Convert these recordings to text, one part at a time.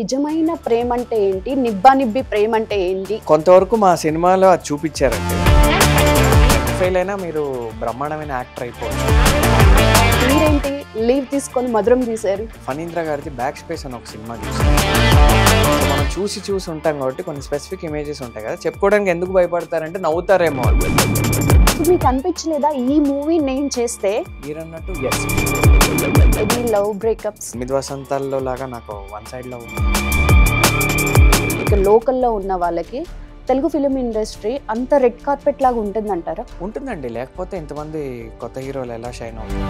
నిజమైన ప్రేమ అంటే ఏంటి, నిబ్బా ప్రేమ అంటే ఏంటి? కొంతవరకు మా సినిమాలో అది చూపించారండి. ఫెయిల్ అయినా మీరు బ్రహ్మాండమైన యాక్టర్ అయిపోవచ్చు. మీరేంటి లీవ్ తీసుకొని మధురం తీశారు? ఫణీంద్ర గారిది బ్యాక్ స్పేస్ అని ఒక సినిమా చూసాను. మనం చూసి ఉంటాం కాబట్టి కొన్ని స్పెసిఫిక్ ఇమేజెస్ ఉంటాయి కదా, చెప్పుకోవడానికి ఎందుకు భయపడతారంటే నవ్వుతారేమో అని. మీకు అనిపించలేదా ఈ మూవీ నేను చేస్తే? మీరన్నట్టు ఇది లవ్ బ్రేకప్స్ 9 వసంతాల్లో లాగా నాకు వన్ సైడ్ లవ్ ఉంది. ఇక లోకల్లో ఉన్న వాళ్ళకి తెలుగు ఫిలిం ఇండస్ట్రీ అంత రెడ్ కార్పెట్ లాగా ఉంటుందంటారా? ఉంటుందండి, లేకపోతే ఇంతమంది కొత్త హీరోలు ఎలా షైన్ అవుతుంది.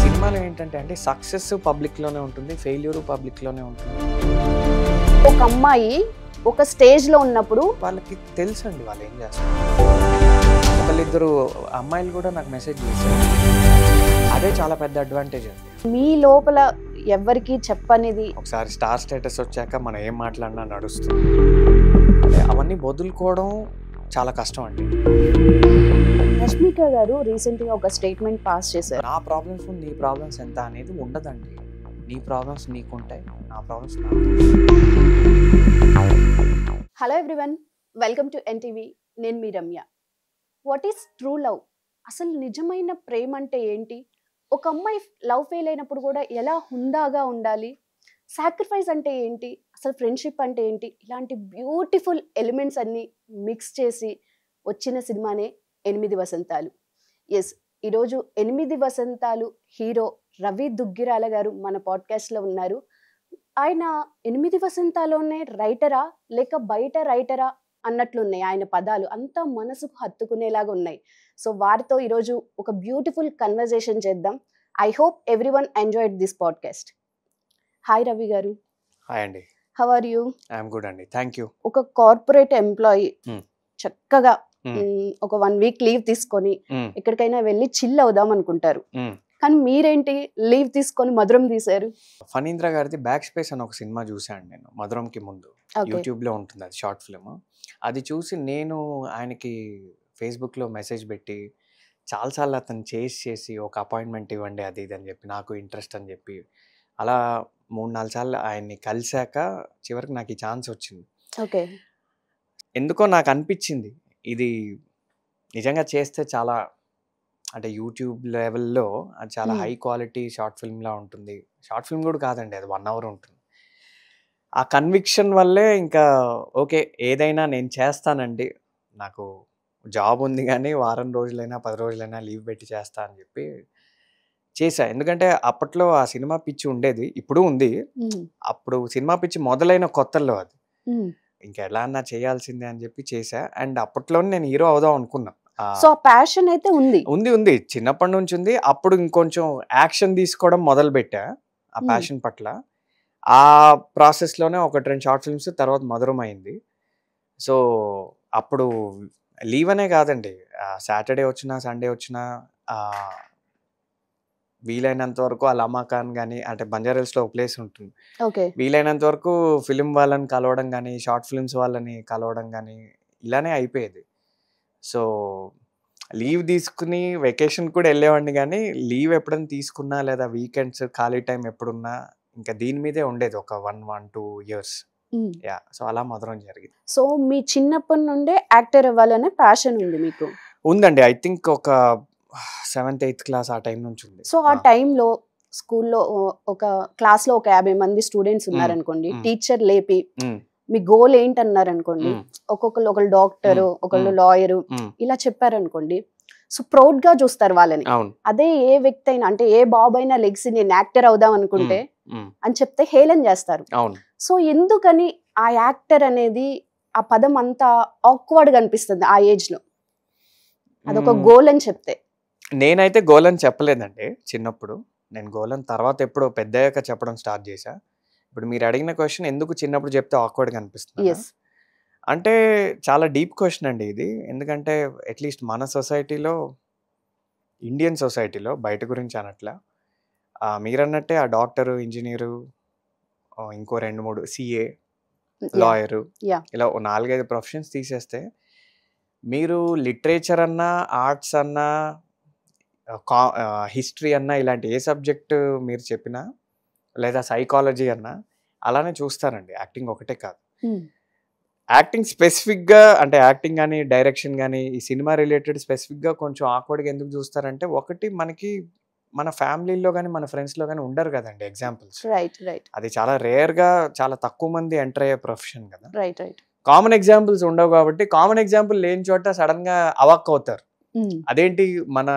సినిమాలో ఏంటంటే అంటే సక్సెస్ పబ్లిక్లోనే ఉంటుంది, ఫెయిల్యూర్ పబ్లిక్లోనే ఉంటుంది. ఒక అమ్మాయి ఒక స్టేజ్లో ఉన్నప్పుడు వాళ్ళకి తెలుసు అండి వాళ్ళు ఏం చేస్తారు. ఒకళ్ళిద్దరు అమ్మాయిలు కూడా నాకు మెసేజ్ చేశారు. అదే చాలా పెద్ద అడ్వాంటేజ్ అండి. మీ లోపల ఎవరికి చెప్పనిది ఒకసారి స్టార్ స్టేటస్ వచ్చాక మనం ఏం మాట్లాడినా నడుస్తుంది. అవన్నీ వదులుకోవడం చాలా కష్టం అండి. రష్మిక గారు రీసెంట్గా ఒక స్టేట్మెంట్ పాస్ చేశారు. నా ప్రాబ్లమ్స్ నీ ప్రాబ్లమ్స్ ఎంత అనేది ఉండదండి. నీ ప్రాబ్లమ్స్ నీకుంటాయి, నా ప్రాబ్లమ్స్ నాకు. Hello everyone, welcome to NTV. నేను మీ Ramya. What is true love? అసలు నిజమైన ప్రేమ అంటే ఏంటి? ఒక అమ్మాయి లవ్ ఫెయిల్ అయినప్పుడు కూడా ఎలా హుందాగా ఉండాలి? సాక్రిఫైస్ అంటే ఏంటి? అసలు ఫ్రెండ్షిప్ అంటే ఏంటి? ఇలాంటి బ్యూటిఫుల్ ఎలిమెంట్స్ అన్నీ మిక్స్ చేసి వచ్చిన సినిమానే 8 వసంతాలు. ఎస్, ఈరోజు 8 వసంతాలు హీరో రవి దుగ్గిరాల గారు మన పాడ్కాస్ట్లో ఉన్నారు. ఆయన 8 వసంతాల్లోనే రైటరా లేక బయట రైటరా అన్నట్లున్నాయి ఆయన పదాలు, అంతా మనసుకు హత్తుకునేలాగా ఉన్నాయి. సో వారితో ఈరోజు ఒక బ్యూటిఫుల్ కన్వర్జేషన్ చేద్దాం. I hope everyone enjoyed this podcast. Hi Ravi garu. Hi అండి. How are you? I'm good అండి, థ్యాంక్ యూ. ఒక కార్పొరేట్ ఎంప్లాయీ చక్కగా ఒక 1 వీక్ లీవ్ తీసుకొని ఎక్కడికైనా వెళ్ళి చిల్ అవుదాం అనుకుంటారు, కానీ మీరేంటి లీవ్ తీసుకొని మధురం తీశారు? ఫణీంద్ర గారిది బ్యాక్ స్పేస్ అని ఒక సినిమా చూశాను నేను మధురంకి ముందు. యూట్యూబ్లో ఉంటుంది అది, షార్ట్ ఫిల్మ్. అది చూసి నేను ఆయనకి ఫేస్బుక్లో మెసేజ్ పెట్టి చాలాసార్లు అతను చేసి ఒక అపాయింట్మెంట్ ఇవ్వండి అది ఇది అని చెప్పి, నాకు ఇంట్రెస్ట్ అని చెప్పి అలా 3-4 సార్లు ఆయన్ని కలిశాక చివరికి నాకు ఈ ఛాన్స్ వచ్చింది. ఓకే. ఎందుకో నాకు అనిపించింది ఇది నిజంగా చేస్తే చాలా, అంటే యూట్యూబ్ లెవెల్లో అది చాలా హై క్వాలిటీ షార్ట్ ఫిల్మ్లా ఉంటుంది. షార్ట్ ఫిల్మ్ కూడా కాదండి, అది 1 అవర్ ఉంటుంది. ఆ కన్విక్షన్ వల్లే ఇంకా ఓకే ఏదైనా నేను చేస్తానండి, నాకు జాబ్ ఉంది కానీ వారం రోజులైనా 10 రోజులైనా లీవ్ పెట్టి చేస్తా అని చెప్పి చేశా. ఎందుకంటే అప్పట్లో ఆ సినిమా పిచ్చి ఉండేది, ఇప్పుడు ఉంది. అప్పుడు సినిమా పిచ్చి మొదలైన కొత్తల్లో అది ఇంకెలా అన్నా చేయాల్సిందే అని చెప్పి చేశా. అండ్ అప్పట్లోనే నేను హీరో అవుదాం అనుకున్నా. సో ప్యాషన్ అయితే ఉంది చిన్నప్పటి నుంచి ఉంది. అప్పుడు ఇంకొంచెం యాక్షన్ తీసుకోవడం మొదలు పెట్టా ఆ ప్యాషన్ పట్ల. ఆ ప్రాసెస్లోనే 1-2 షార్ట్ ఫిల్మ్స్, తర్వాత మధురం అయింది. సో అప్పుడు లీవ్ అనే కాదండి, సాటర్డే వచ్చినా సండే వచ్చినా వీలైనంత వరకు ఆ లమాకాన్ కానీ, అంటే బంజారాహిల్స్లో ఒక ప్లేస్ ఉంటుంది, వీలైనంత వరకు ఫిలిం వాళ్ళని కలవడం కానీ, షార్ట్ ఫిల్మ్స్ వాళ్ళని కలవడం కానీ ఇలానే అయిపోయేది. సో లీవ్ తీసుకుని వెకేషన్ కూడా వెళ్ళేవాడిని, కానీ లీవ్ ఎప్పుడైనా తీసుకున్నా లేదా వీకెండ్స్ ఖాళీ టైం ఎప్పుడున్నా ఇంకా దీని మీదే ఉండేది ఒక 1-2 ఇయర్స్. యా, సో అలా మధురం జరిగింది. సో మీ చిన్నప్పటి నుండే యాక్టర్ అవ్వాలనే ప్యాషన్ ఉంది మీకు? ఉందండి, ఐ థింక్ ఒక 7th 8th క్లాస్ ఆ టైం నుంచి ఉంది. సో ఆ టైంలో స్కూల్లో ఒక క్లాస్లో ఒక 50 మంది స్టూడెంట్స్ ఉన్నారనుకోండి, టీచర్ లేపి మీ గోల్ ఏంటన్నారు అనుకోండి, ఒకళ్ళు డాక్టరు, ఒకళ్ళు లాయరు ఇలా చెప్పారనుకోండి, సో ప్రౌడ్ గా చూస్తారు వాళ్ళని. అదే ఏ వ్యక్తి అయినా, అంటే ఏ బాబు అయినా లెగ్సి నేను యాక్టర్ అవుదాం అనుకుంటే అని చెప్తే హేళన చేస్తారు. సో ఎందుకని ఆ యాక్టర్ అనేది ఆ పదం అంతా ఆక్వర్డ్ గా అనిపిస్తుంది ఆ ఏజ్ లో? అదొక గోల్ అని చెప్తే. నేనైతే గోల్ అని చెప్పలేదండి చిన్నప్పుడు. నేను గోల్ అని తర్వాత ఎప్పుడో పెద్దయ్యాక చెప్పడం స్టార్ట్ చేశా. ఇప్పుడు మీరు అడిగిన క్వశ్చన్ ఎందుకు చిన్నప్పుడు చెప్తే ఆక్వర్డ్గా అనిపిస్తుంది అంటే చాలా డీప్ క్వశ్చన్ అండి ఇది. ఎందుకంటే అట్లీస్ట్ మన సొసైటీలో, ఇండియన్ సొసైటీలో, బయట గురించి అనట్లా, మీరన్నట్టే ఆ డాక్టరు, ఇంజనీరు, ఇంకో 2-3 సిఏ, లాయరు, ఇలా 4-5 ప్రొఫెషన్స్ తీసేస్తే మీరు లిటరేచర్ అన్నా, ఆర్ట్స్ అన్నా, హిస్టరీ అన్నా, ఇలాంటి ఏ సబ్జెక్టు మీరు చెప్పినా, లేదా సైకాలజీ అన్నా అలానే చూస్తారండి. యాక్టింగ్ ఒకటే కాదు. ఉమ్, యాక్టింగ్ స్పెసిఫిక్‌గా అంటే యాక్టింగ్ గాని, డైరెక్షన్ గాని, ఈ సినిమా రిలేటెడ్ స్పెసిఫిక్‌గా కొంచెం ఆక్వర్డ్‌గా ఎందుకు చూస్తారంటే, ఒకటి మనకి మన ఫ్యామిలీలో గాని, మన ఫ్రెండ్స్‌లో గాని ఉండరు కదండీ ఎగ్జాంపుల్స్. రైట్ రైట్ అది చాలా రేర్‌గా చాలా తక్కువ మంది ఎంటర్ అయ్యే ప్రొఫెషన్ కదా! రైట్ రైట్ కామన్ ఎగ్జాంపుల్స్ ఉండవు కాబట్టి, కామన్ ఎగ్జాంపుల్ లేని చోట సడెన్‌గా అవాక్కవుతారు. ఉమ్, అదేంటి మన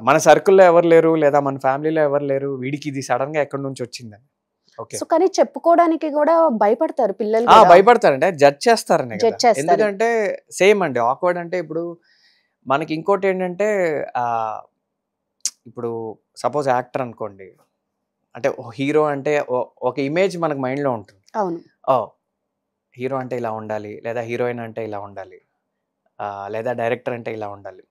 మన సర్కిల్‌లో ఎవరు లేరు, లేదా మన ఫ్యామిలీలో ఎవరు లేరు, వీడికి ఇది సడెన్‌గా ఎక్కడి నుంచి వచ్చిందని. ఓకే. సో కానీ చెప్పుకోవడానికి కూడా భయపడతారు పిల్లలు కూడా. భయపడతారండి. జడ్జ్ చేస్తారనే జడ్జ్ కదా! చేస్తారు. ఎందుకంటే సేమ్ అండి. ఆక్వర్డ్ అంటే ఇప్పుడు మనకి ఇంకోటేంటంటే ఇప్పుడు సపోజ్ యాక్టర్ అనుకోండి. అంటే హీరో అంటే ఒక ఇమేజ్ మనకు మైండ్‌లో ఉంటుంది. అవును ఓహ్! హీరో అంటే ఇలా ఉండాలి. లేదా హీరోయిన్ అంటే ఇలా ఉండాలి. లేదా డైరెక్టర్ అంటే ఇలా ఉండాలి.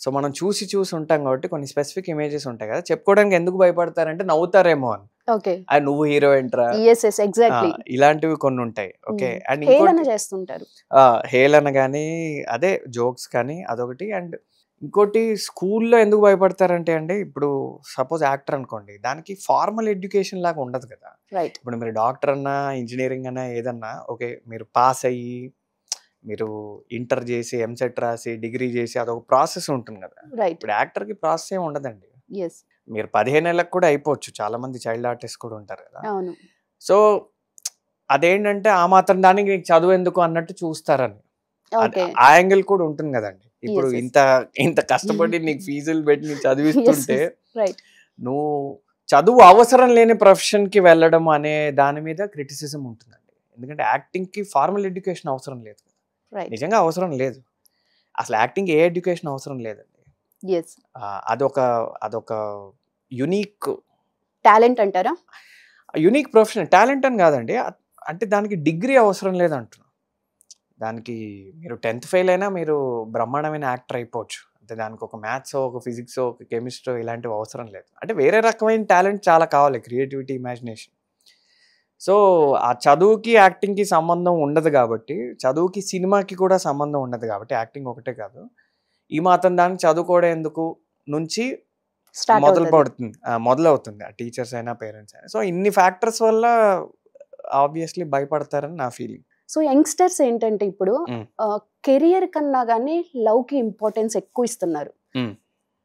సో, మనం చూసి ఉంటాం కాబట్టి కొన్ని స్పెసిఫిక్ ఇమేజెస్ ఉంటాయి కదా! చెప్పుకోవడానికి ఎందుకు భయపడతారంటే నవ్వుతారేమో అని. ఓకే నువ్వు హీరో ఏంట్రా? ఎస్ ఎస్ ఎగ్జాక్ట్లీ ఇలాంటివి కొన్ని ఉంటాయి. ఓకే. అండ్ హేళన ఇంకోటి చేస్తుంటారు. హేళన గాని, అదే జోక్స్ కానీ అదొకటి. అండ్ ఇంకోటి స్కూల్‌లో ఎందుకు భయపడతారంటే అండి, ఇప్పుడు సపోజ్ యాక్టర్ అనుకోండి. దానికి ఫార్మల్ ఎడ్యుకేషన్ లాగా ఉండదు కదా! రైట్ ఇప్పుడు మీరు డాక్టర్ అన్నా, ఇంజినీరింగ్ అన్నా ఏదన్నా ఓకే. మీరు పాస్ అయ్యి, మీరు ఇంటర్ చేసి, ఎంసెట్ రాసి, డిగ్రీ చేసి అదొక ప్రాసెస్ ఉంటుంది కదా! రైట్ ఇప్పుడు యాక్టర్‌కి ప్రాసెస్ ఏమి ఉండదండి. ఎస్ మీరు 15 ఏళ్ళకి కూడా అయిపోవచ్చు. చాలా మంది చైల్డ్ ఆర్టిస్ట్ కూడా ఉంటారు కదా! అవును సో, అదేంటంటే ఆ మాత్రం దానికి నీకు చదువెందుకు అన్నట్టు చూస్తారని. ఓకే ఆ యాంగిల్ కూడా ఉంటుంది గదండీ. ఇప్పుడు Yes, yes. ఇంత కష్టపడి నీకు ఫీజులు పెట్టి నీకు చదివిస్తుంటే, రైట్ నువ్వు చదువు అవసరం లేని ప్రొఫెషన్‌కి వెళ్ళడం అనే దాని మీద క్రిటిసిజం ఉంటుందండి. ఎందుకంటే యాక్టింగ్‌కి ఫార్మల్ ఎడ్యుకేషన్ అవసరం లేదు. రైట్ నిజంగా అవసరం లేదు. అసలు యాక్టింగ్‌కి ఏ ఎడ్యుకేషన్ అవసరం లేదండి. ఎస్ అదొక యూనిక్ టాలెంట్ అంటారా? Unique profession. టాలెంట్ అని గాదండి. అంటే దానికి డిగ్రీ అవసరం లేదంటున్నా. దానికి మీరు 10థ్ ఫెయిల్ అయినా మీరు బ్రహ్మాండమైన యాక్టర్ అయిపోవచ్చు. అంటే దానికి ఒక మ్యాథ్సో, ఒక ఫిజిక్సో, ఒక కెమిస్ట్రో ఇలాంటివి అవసరం లేదు. అంటే వేరే రకమైన టాలెంట్ చాలా కావాలి. Creativity, imagination. సో, ఆ చదువుకి, యాక్టింగ్‌కి సంబంధం ఉండదు గాబట్టి, చదువుకి, సినిమాకి కూడా సంబంధం ఉండదు గాబట్టి, యాక్టింగ్ ఒకటే కాదు. ఈ మాత్రం దానికి చదువుకోవడం ఎందుకు నుంచి స్టార్ట్ అవుతుంది. మొదలవుతుంది. ఆ టీచర్స్ అయినా, పేరెంట్స్ అయినా. సో, ఇన్ని ఫ్యాక్టర్స్ వల్ల ఆబ్వియస్లీ భయపడతారని నా ఫీలింగ్. సో యంగ్స్టర్స్ ఏంటంటే ఇప్పుడు హ్మ్. కెరియర్ కన్నా కానీ లవ్‌కి ఇంపార్టెన్స్ ఎక్కువ ఇస్తున్నారు. హ్మ్.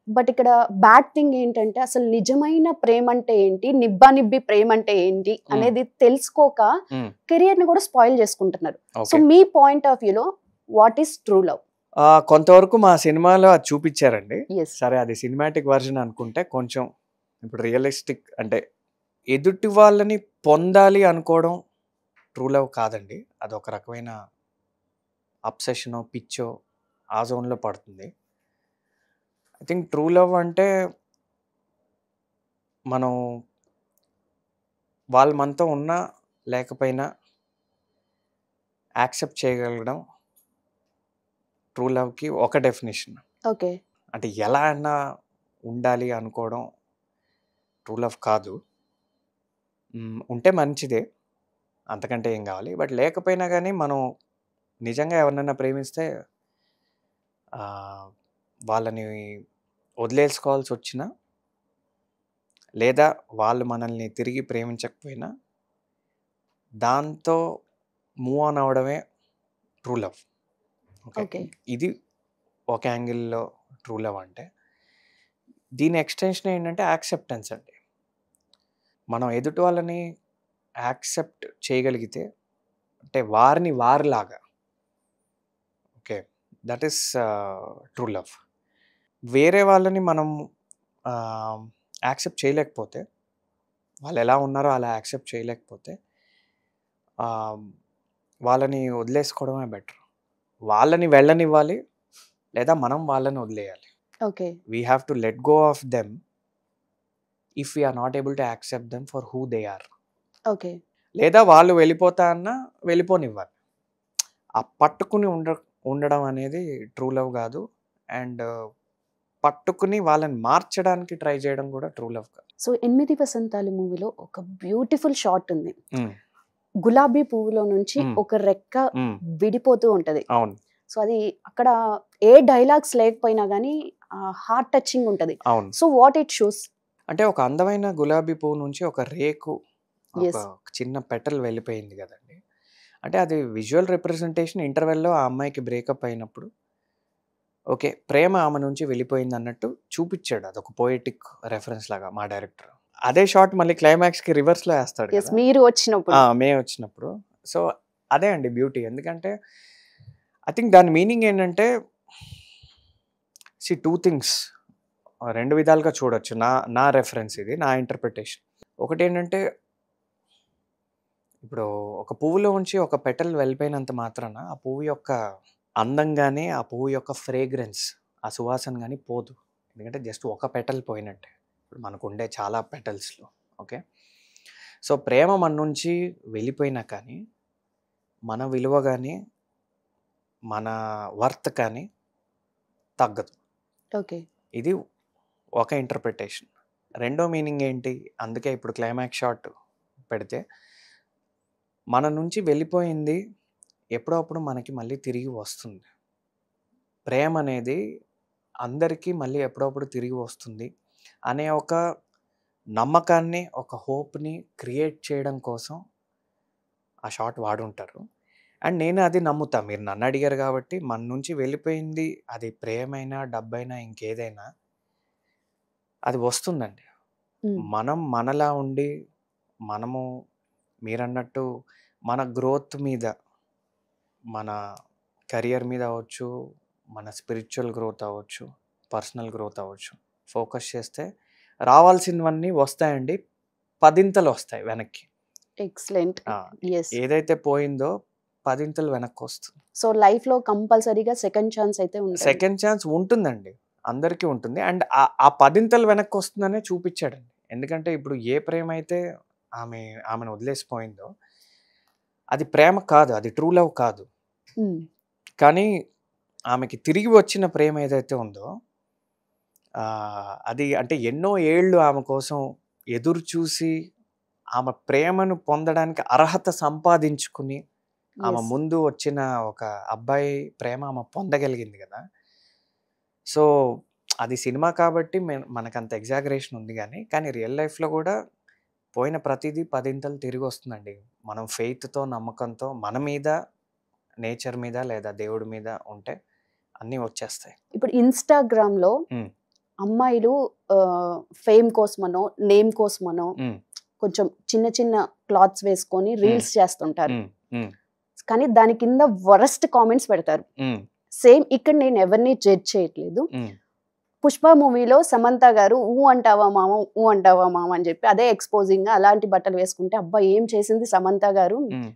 బట్ ఇక్కడ బ్యాడ్ థింగ్ ఏంటంటే అసలు నిజమైన ప్రేమ అంటే ఏంటి? నిబ్బా నిబ్బి ప్రేమ అంటే ఏంటి? హ్మ్. అనేది తెలుసుకోక హ్మ్. కెరియర్‌ని కూడా స్పాయిల్ చేసుకుంటున్నారు. So okay. Me point of వ్యూలో వాట్ ఈస్ ట్రూ లవ్? కొంతవరకు మా సినిమాలో అది చూపిచ్చారండి. యెస్. సరే అది సినిమాటిక్ వెర్షన్ అనుకుంటే కొంచెం ఇప్పుడు రియలిస్టిక్ అంటే ఎదుటి వాళ్ళని పొందాలి అనుకోవడం ట్రూ లవ్ కాదండి. అదొక రకమైన అబ్సెషనో, పిచ్చో ఆ జోన్‌లో పడుతుంది. ఐ థింక్ ట్రూ లవ్ అంటే మనం వాళ్ళు మనతో ఉన్నా, లేకపోయినా యాక్సెప్ట్ చేయగలగడం ట్రూ లవ్‌కి ఒక డెఫినిషన్. ఓకే. అంటే ఎలా అన్నా ఉండాలి అనుకోవడం ట్రూ లవ్ కాదు. ఉంటే మంచిదే. అంతకంటే ఏం కావాలి. బట్ లేకపోయినా గానీ మనం నిజంగా ఎవరినైనా ప్రేమిస్తే ఆహ్, వాళ్ళని వదిలేసుకోవాల్సొచ్చినా, లేదా వాళ్ళు మనల్ని తిరిగి ప్రేమించకపోయినా, దాంతో మూవ్ ఆన్ అవ్వడమే ట్రూ లవ్. ఓకే. ఓకే. ఇది ఒక యాంగిల్‌లో ట్రూ లవ్ అంటే. దీని ఎక్స్‌టెన్షన్ ఏంటంటే యాక్సెప్టెన్స్ అండి. మనం ఎదుటి వాళ్ళని యాక్సెప్ట్ చేయగలిగితే, అంటే వారిని వారిలాగా okay. That is true love. వేరే వాళ్ళని మనం యాక్సెప్ట్ చేయలేకపోతే, వాళ్ళు ఎలా ఉన్నారో అలా యాక్సెప్ట్ చేయలేకపోతే, ఆహ్, వాళ్ళని వదిలేసుకోవడమే బెటర్. వాళ్ళని వెళ్ళనివ్వాలి, లేదా మనం వాళ్ళని వదిలేయాలి. Okay. We have to let go of them if we are not able to accept them for who they are. Okay. లేదా వాళ్ళు వెళ్ళిపోతా అన్నా వెళ్ళిపోనివ్వాలి. ఆ పట్టుకుని ఉండడం అనేది ట్రూ లవ్ కాదు. అండ్ పట్టుకుని వాళ్ళని మార్చడానికి ట్రై చేయడం కూడా ట్రూ లవ్ కాదు. సో 8 వసంతాలు మూవీలో ఒక బ్యూటిఫుల్ షాట్ ఉంది. హ్మ్. గులాబీ పువ్వులో నుంచి హ్మ్. ఒక రెక్క హ్మ్. విడిపోతూ ఉంటది. అవును. సో అది అక్కడ ఏ డైలాగ్స్ లేకపోయినా గానీ హార్ట్ టచింగ్ ఉంటది. అవును. So what it shows? అంటే ఒక అందమైన గులాబీ పువ్వు నుంచి ఒక రేకు ఒక ఎస్ చిన్న పెటల్ వెళ్ళిపోయింది కదండి. అంటే అది విజువల్ రిప్రజెంటేషన్. ఇంటర్వెల్‌లో ఆ అమ్మాయికి బ్రేకప్ అయినప్పుడు ఓకే. ప్రేమ ఆమె నుంచి వెళ్ళిపోయిందన్నట్టు చూపిచ్చాడు. అదొక పోయెటిక్ రెఫరెన్స్ లాగా మా డైరెక్టర్. అదే షాట్ మళ్ళీ క్లైమాక్స్‌కి రివర్స్‌లో ఏస్తాడు ఎస్ కదా! మీరు వచ్చినప్పుడు మేమొచ్చినప్పుడు. సో, అదే అండి బ్యూటీ. ఎందుకంటే, ఐ థింక్ దాని మీనింగ్ ఏంటంటే, 2 థింగ్స్ 2 విధాలుగా చూడొచ్చు. నా నా రెఫరెన్స్ ఇది. నా ఇంటర్ప్రిటేషన్. ఒకటేంటంటే, ఇప్పుడు ఒక పువ్వులో ఉంచి ఒక పెటల్ వెళ్ళిపోయినంత మాత్రాన, ఆ పువ్వు యొక్క అందం గాని, ఆ పువ్వు యొక్క ఫ్రేగ్రెన్స్, ఆ సువాసన గాని పోదు. ఎందుకంటే, జస్ట్ ఒక పెటల్ పోయినట్టే. ఇప్పుడు మనకుండే చాలా పెటల్స్‌లో. ఓకే. సో, ప్రేమ మన నుంచి వెళ్ళిపోయినా కానీ, మన విలువ గాని, మన వర్త్ కానీ తగ్గదు. ఓకే ఇది ఒక ఇంటర్ప్రిటేషన్. రెండో మీనింగ్ ఏంటి? అందుకే ఇప్పుడు క్లైమాక్స్ షాట్ పెడితే, మన నుంచి వెళ్ళిపోయింది ఎప్పుడో అప్పుడు మనకి మళ్ళీ తిరిగి వస్తుంది. ప్రేమ అనేది అందరికీ మళ్ళీ ఎప్పుడప్పుడు తిరిగి వస్తుంది అనే ఒక నమ్మకాన్ని, ఒక హోప్‌ని క్రియేట్ చేయడం కోసం ఆ షాట్ వాడుంటారు. అండ్ నేను అది నమ్ముతా. మీరు నన్ను అడిగారు కాబట్టి, మన నుంచి వెళ్ళిపోయింది అది ప్రేమైనా, డబ్బైనా, ఇంకేదైనా అది వస్తుందండి. మనం మనలా ఉండి, మనము మీరన్నట్టు మన గ్రోత్ మీద, మన కెరియర్ మీద అవ్వచ్చు, మన స్పిరిచ్యువల్ గ్రోత్ అవ్వచ్చు, పర్సనల్ గ్రోత్ అవ్వచ్చు, ఫోకస్ చేస్తే రావాల్సినవన్నీ వస్తాయండి. పదింతలు వస్తాయి వెనక్కి. ఎక్సలెంట్ ఆ! ఎస్ ఏదైతే పోయిందో పదింతలు వెనక్కొస్తుంది. సో లైఫ్‌లో కంపల్సరీగా సెకండ్ ఛాన్స్ అయితే ఉంటది. సెకండ్ ఛాన్స్ ఉంటుందండి. అందరికీ ఉంటుంది. అండ్ ఆ పదింతలు వెనక్కొస్తుందనే చూపిచ్చాడండి. ఎందుకంటే ఇప్పుడు ఏ ప్రేమైతే ఆమెను వదిలేసిపోయిందో, అది ప్రేమ కాదు. అది ట్రూ లవ్ కాదు. హ్మ్. కానీ ఆమెకి తిరిగి వచ్చిన ప్రేమ ఏదైతే ఉందో, అది అంటే ఎన్నో ఏళ్ళు ఆమె కోసం ఎదురు చూసి, ఆమె ప్రేమను పొందడానికి అర్హత సంపాదించుకుని, ఆమె యెస్. ముందు వచ్చిన ఒక అబ్బాయి ప్రేమ ఆమె పొందగలిగింది గదా! సో, అది సినిమా కాబట్టి మనకంత ఎగ్జాగరేషన్ ఉంది గానీ, కానీ రియల్ లైఫ్‌లో గూడా పోయిన ప్రతీదీ పదింతలు తిరిగొస్తుందండి. మనం ఫెయిత్‌తో, నమ్మకంతో మన మీద, నేచర్ మీద లేదా దేవుడి మీద ఉంటే అన్నీ వచ్చేస్తాయి. ఇప్పుడు ఇన్‌స్టాగ్రామ్‌లో హ్మ్. అమ్మాయిలు ఫేమ్ కోసమనో, నేమ్ కోసమనో హ్మ్. కొంచెం చిన్న చిన్న క్లాత్స్ వేసుకొని హ్మ్. రీల్స్ చేస్తుంటారు. హ్మ్. హ్మ్. కానీ దాని కింద వరస్ట్ కామెంట్స్ పెడతారు. హ్మ్. సేమ్ ఇక్కడ నేను ఎవరిని జడ్జ్ చేయట్లేదు. హ్మ్. 'పుష్ప' మూవీలో సమంత గారు అంటావా మామ, అంటావా మామ అని చెప్పి అదే ఎక్స్‌పోజింగ్‌గా అలాంటి బట్టలు వేసుకుంటే, అబ్బా! ఏం చేసింది సమంత గారు, హ్మ్.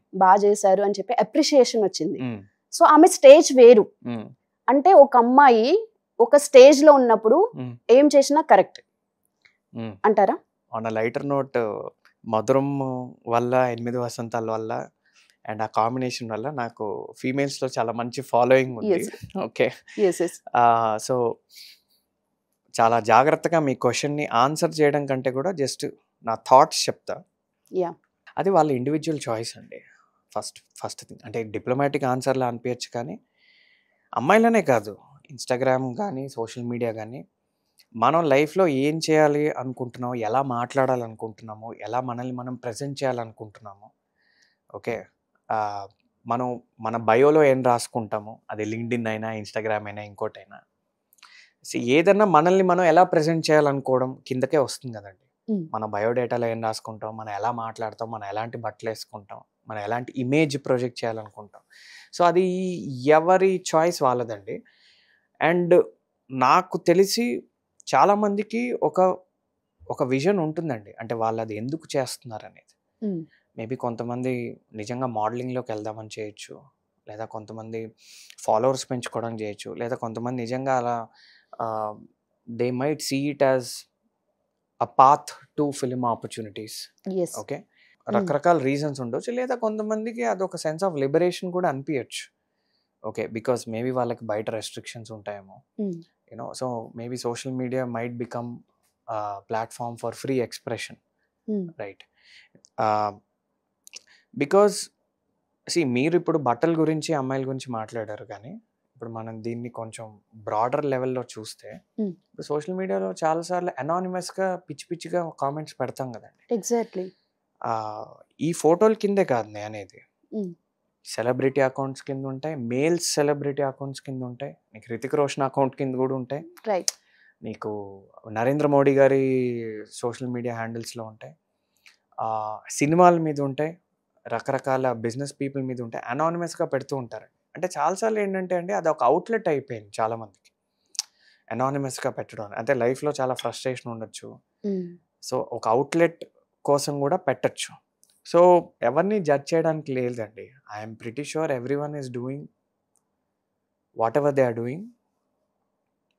చేశారు అని చెప్పి అప్రిషియేషన్ వచ్చింది. హ్మ్. సో, ఆమె స్టేజ్ వేరు. హ్మ్. అంటే ఒక అమ్మాయి ఒక స్టేజ్‌లో ఉన్నప్పుడు హ్మ్. ఏం చేసినా కరెక్ట్ హ్మ్. అంటారా? ఆన్ ఎ లైటర్ నోట్ 'మధురం' వల్ల, 8 వసంతాల వల్ల అండ్ ఆ కాంబినేషన్ వల్ల నాకు ఫీమేల్స్‌లో చాలా మంచి ఫాలోయింగ్ ఉంది. యెస్. ఓకే. యెస్. సో, చాలా జాగ్రత్తగా మీ క్వెషన్‌ని ఆన్సర్ చేయడం కంటే కూడా జస్ట్ నా థాట్స్ చెప్తా. యాహ్! అది వాళ్ళ ఇండివిడ్యువల్ చాయిస్ అండి. First thing. అంటే డిప్లొమాటిక్ ఆన్సర్‌లా అనిపియచ్చు కానీ, అమ్మాయిలనే కాదు, ఇన్‌స్టాగ్రామ్ గానీ, సోషల్ మీడియా గానీ, మనం లైఫ్‌లో ఏం చేయాలి అనుకుంటున్నామో, ఎలా మాట్లాడాలనుకుంటున్నామో, ఎలా మనల్ని మనం ప్రెజెంట్ చేయాలనుకుంటున్నామో, ఓకే. ఆహ్, మనం మన బయోలో ఏం రాసుకుంటామో, అది లింక్డ్ఇన్ అయినా, ఇన్‌స్టాగ్రామ్ అయినా, ఇంకోటైనా. ఏదన్నా మనల్ని మనం ఎలా ప్రెజెంట్ చేయాలనుకోవడం కిందకే వస్తుంది గదండీ. హ్మ్. మన బయోడేటాలో ఏం రాసుకుంటాం, మనం ఎలా మాట్లాడతాం, మనం ఎలాంటి బట్టలేసుకుంటాం, మనం ఎలాంటి ఇమేజ్ ప్రొజెక్ట్ చేయాలనుకుంటాం. సో, అది ఎవరి చాయిస్ వాళ్ళదండి. అండ్ నాకు తెలిసి చాలామందికి ఒక విజన్ ఉంటుందండి. అంటే వాళ్ళది ఎందుకు చేస్తున్నారనేది. హ్మ్. మేబీ కొంతమంది నిజంగా మోడలింగ్‌లోకి వెళ్దామని చేయొచ్చు. లేదా కొంతమంది ఫాలోవర్స్ పెంచుకోవడానికి చేయొచ్చు. లేదా కొంతమంది నిజంగా అలా ah, they might see it as a path to film opportunities. Yes. Okay. Hmm. రకరకాల రీజన్స్ ఉండొచ్చు. లేదా కొంతమందికి అదొక సెన్స్ ఆఫ్ లిబరేషన్ కూడా అనిపియచ్చు. ఓకే. బికాస్ మేబీ వాళ్ళకి బయట రెస్ట్రిక్షన్స్ ఉంటాయేమో. హ్మ్. So maybe social media might become platform for free expression. హ్మ్. రైట్. ఆహ్, బికాస్ మీరిప్పుడు బట్టల గురించి, అమ్మాయిల గురించి మాట్లాడారు కానీ, ఇప్పుడు మనం దీన్ని కొంచెం బ్రాడర్ లెవెల్‌లో చూస్తే, హ్మ్. ఇప్పుడు సోషల్ మీడియాలో చాలా సార్లు అనానిమస్‌గా పిచ్చి పిచ్చిగా కామెంట్స్ పెడతాం గదండీ. ఎగ్జాక్ట్‌లీ. ఈ ఫోటోల కిందే కాదు నేనేది. ఉమ్, సెలబ్రిటీ అకౌంట్స్ కింద ఉంటాయి, మేల్స్ సెలబ్రిటీ అకౌంట్స్ కింద ఉంటాయి, నీకు రితిక్ రోషన్ అకౌంట్ కింద కూడా ఉంటాయి, రైట్. నీకు నరేంద్ర మోడీ గారి సోషల్ మీడియా హ్యాండిల్స్లో ఉంటాయి, సినిమాల మీద ఉంటాయి, రకరకాల బిజినెస్ పీపుల్ మీద ఉంటాయి, అనానిమస్గా పెడుతూ ఉంటారు. అంటే చాలాసార్లు ఏంటంటే అండి అది ఒక అవుట్లెట్ అయిపోయింది చాలామందికి అనానిమస్గా పెట్టడం. అంటే లైఫ్లో చాలా ఫ్రస్ట్రేషన్ ఉండొచ్చు, ఉమ్, సో ఒక అవుట్లెట్ కోసం కూడా పెట్టచ్చు. సో ఎవరిని జడ్జ్ చేయడానికి లేదండి. I'm pretty sure everyone is doing whatever they are doing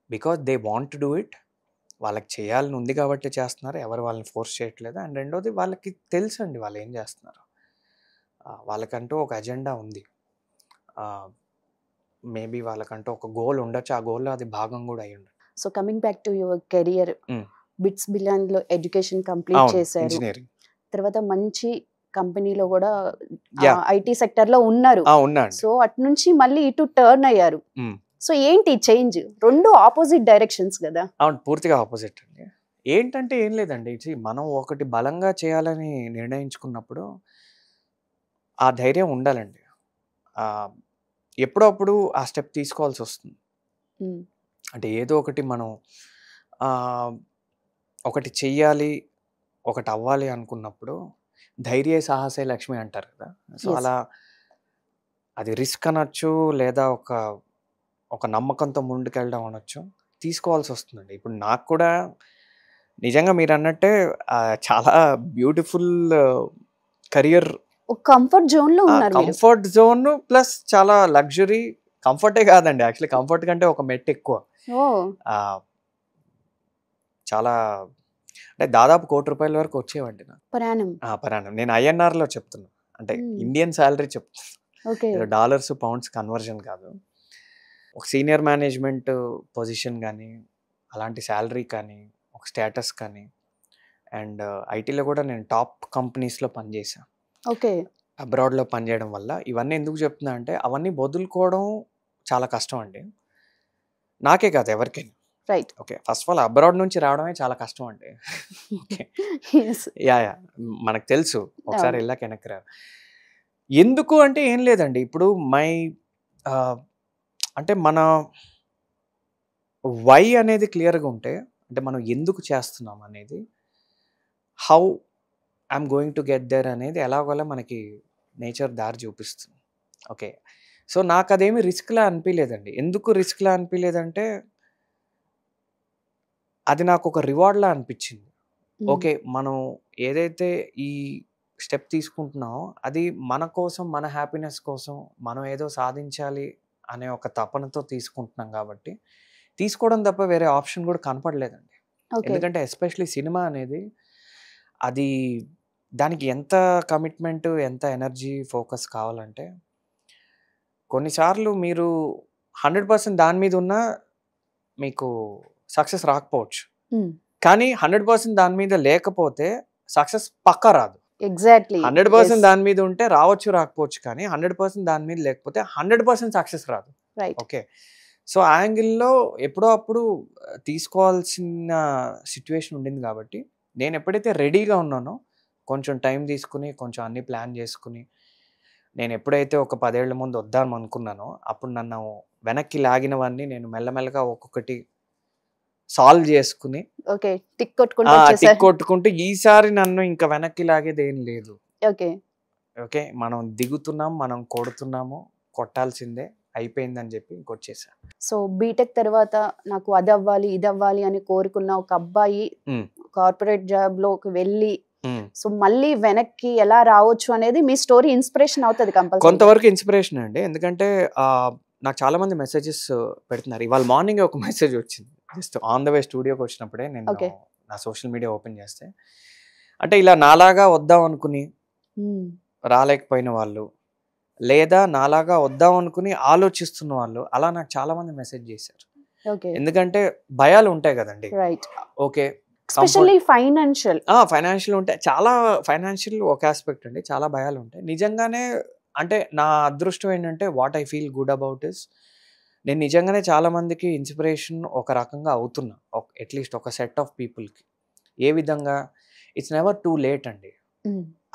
because they want to do it. వాళ్ళకి చేయాలని ఉంది కాబట్టి చేస్తున్నారు, ఎవరు వాళ్ళని ఫోర్స్ చేయట్లేదు. అండ్ రెండోది వాళ్ళకి తెలుసు అండి వాళ్ళు ఏం చేస్తున్నారు. వాళ్ళకంటూ ఒక అజెండా ఉంది, మేబీ వాళ్ళకంటూ ఒక గోల్ ఉండొచ్చు, ఆ గోల్లో అది భాగం కూడా అయ్యి ఉండదు. So coming back to your career, Mm. Bits billion లో ఎడ్యుకేషన్ కంప్లీట్ అవును, చేశారు, ఇంజనీరింగ్. తర్వాత మంచి కంపెనీలో కూడా Yeah. ఐటీ సెక్టర్ లో ఉన్నారు. ఉన్నా అండి. సో అటు నుంచి మళ్ళీ ఇటు టర్న్ అయ్యారు. Mm. సో ఏంటి చేంజ్? రెండు ఆపోజిట్ డైరెక్షన్స్ కదా. అవును, పూర్తిగా ఆపోజిట్ అండి. ఏంటంటే ఏం లేదండి, మనం ఒకటి బలంగా చేయాలని నిర్ణయించుకున్నప్పుడు ఆ ధైర్యం ఉండాలండి. ఎప్పుడప్పుడు ఆ స్టెప్ తీసుకోవాల్సి వస్తుంది. ఉమ్, అంటే ఏదో ఒకటి మనం ఆ, ఒకటి చెయ్యాలి, ఒకటి అవ్వాలి అనుకున్నప్పుడు ధైర్య సాహసే లక్ష్మి అంటారు కదా. So Yes. అలా అది రిస్క్ అనొచ్చు, లేదా ఒక ఒక నమ్మకంతో ముందుకెళ్ళడం అనొచ్చు, తీసుకోవాల్సి వస్తుందండి. ఇప్పుడు నాకు కూడా నిజంగా మీరు అన్నట్టే చాలా బ్యూటిఫుల్ కెరియర్, ఒక కంఫర్ట్ జోన్ లో ఉన్నారు మీరు. కంఫర్ట్ జోన్ ప్లస్ చాలా లగ్జరీ. కంఫర్టే కాదండి, యాక్చువల్లీ కంఫర్ట్ కంటే ఒక మెట్టు ఎక్కువ. ఓ, ఆ, చాలా అంటే దాదాపు ₹1,00,00,000 వరకు వచ్చేవండి నాకు ప్రయాణం. పరాణం. నేను ఐఎన్ఆర్లో చెప్తున్నా, అంటే Hmm. ఇండియన్ శాలరీ చెప్తున్నా, ఓకే. డాలర్స్ పౌండ్స్ కన్వర్జన్ కాదు. ఒక సీనియర్ మేనేజ్మెంట్ పొజిషన్ కానీ, అలాంటి శాలరీ కానీ, ఒక స్టేటస్ కానీ, అండ్ ఐటీలో కూడా నేను టాప్ కంపెనీస్లో పనిచేశాను. ఓకే. అబ్రాడ్లో పనిచేయడం వల్ల ఇవన్నీ ఎందుకు చెప్తున్నా అంటే అవన్నీ వదులుకోవడం చాలా కష్టం అండి, నాకే కాదు ఎవరికైనా. Right. Okay, first of all abroad నుంచి రావడమే చాలా కష్టం అండి. ఓకే, యా మనకు తెలుసు, ఒకసారి అవును. వెళ్ళాక వెనక్కి రారు. ఎందుకు అంటే ఏం లేదండి, ఇప్పుడు అంటే మన వై అనేది క్లియర్గా ఉంటే, అంటే మనం ఎందుకు చేస్తున్నాం అనేది, how I'm going to get there అనేది ఎలాగోలా మనకి నేచర్ దారి చూపిస్తుంది. ఓకే, సో నాకు అదేమి రిస్క్లా అనిపించలేదండి. ఎందుకు రిస్క్లా అనిపించలేదంటే అది నాకు ఒక రివార్డ్లా అనిపించింది. ఓకే, మనం ఏదైతే ఈ స్టెప్ తీసుకుంటున్నామో అది మన కోసం, మన హ్యాపీనెస్ కోసం, మనం ఏదో సాధించాలి అనే ఒక తపనతో తీసుకుంటున్నాం కాబట్టి తీసుకోవడం తప్ప వేరే ఆప్షన్ కూడా కనపడలేదండి. ఓకే. ఎందుకంటే ఎస్పెషలీ సినిమా అనేది అది దానికి ఎంత కమిట్మెంట్, ఎంత ఎనర్జీ, ఫోకస్ కావాలంటే కొన్నిసార్లు మీరు 100% దాని మీద ఉన్నా మీకు సక్సెస్ రాకపోవచ్చు, ఉమ్, కానీ 100% దాని మీద లేకపోతే సక్సెస్ పక్కా రాదు. ఎగ్జాక్ట్లీ. 100% దాని మీద ఉంటే రావచ్చు, రాకపోవచ్చు, కానీ 100% దాని మీద లేకపోతే 100% సక్సెస్ రాదు. రైట్. ఓకే, సో ఆ యాంగిల్లో ఎప్పుడో అప్పుడు తీసుకోవాల్సిన సిచ్యువేషన్ ఉండింది కాబట్టి నేను ఎప్పుడైతే రెడీగా ఉన్నానో కొంచెం టైం తీసుకుని, కొంచెం అన్ని ప్లాన్ చేసుకుని, నేను ఎప్పుడైతే ఒక 10 ఏళ్ల ముందు వద్దాం అనుకున్నానో అప్పుడు నన్ను వెనక్కి లాగినవన్నీ నేను మెల్లమెల్లగా ఒక్కొక్కటి సాల్వ్ చేసుకుని, ఓకే. టిక్ కొట్టుకుంటూ టిక్ వచ్చేసారు. కొట్టుకుంటూ ఈసారి నన్ను ఇంకా వెనక్కి లాగేది ఏం లేదు. ఓకే. ఓకే, మనం దిగుతున్నాం, మనం కొడుతున్నాము, కొట్టాల్సిందే, అయిపోయిందని చెప్పి ఇంకొచ్చేసా. సో బీటెక్ తర్వాత నాకు అది అవ్వాలి, ఇది అవ్వాలి అని కోరుకున్న ఒక అబ్బాయి ఉమ్, కార్పొరేట్ జాబ్ లోకి వెళ్ళి ఉమ్. సో మళ్ళీ వెనక్కి ఎలా రావచ్చు అనేది మీ స్టోరీ ఇన్స్పిరేషన్ అవుతుంది కంపల్సరీ. కొంతవరకు ఇన్స్పిరేషన్ అండి, ఎందుకంటే నాకు చాలా మంది మెసేజెస్ పెడుతున్నారు. ఇవాళ మార్నింగ్ ఒక మెసేజ్ వచ్చింది, జస్ట్ ఆన్ ద వే స్టూడియోకి వచ్చినప్పుడే నేను Okay. నా సోషల్ మీడియా ఓపెన్ చేస్తే, అంటే ఇలా నాలాగా వద్దాం అనుకుని రాలేకపోయిన వాళ్ళు, లేదా నాలాగా వద్దాం అనుకుని ఆలోచిస్తున్న వాళ్ళు, అలా నాకు చాలా మంది మెసేజ్ చేశారు. ఓకే. ఎందుకంటే భయాలు ఉంటాయి కదండి. Right. Okay, especially financial. Financial ఉంటాయి, చాలా ఫైనాన్షియల్ ఒక ఆస్పెక్ట్ అండి, చాలా భయాలు ఉంటాయి నిజంగానే. అంటే నా అదృష్టం ఏంటంటే what I feel good about is, నేను నిజంగానే చాలా మందికి ఇన్స్పిరేషన్ ఒక రకంగా అవుతున్నా, అట్లీస్ట్ ఒక సెట్ ఆఫ్ పీపుల్కి. ఏ విధంగా, ఇట్స్ నెవర్ టూ లేట్ అండి.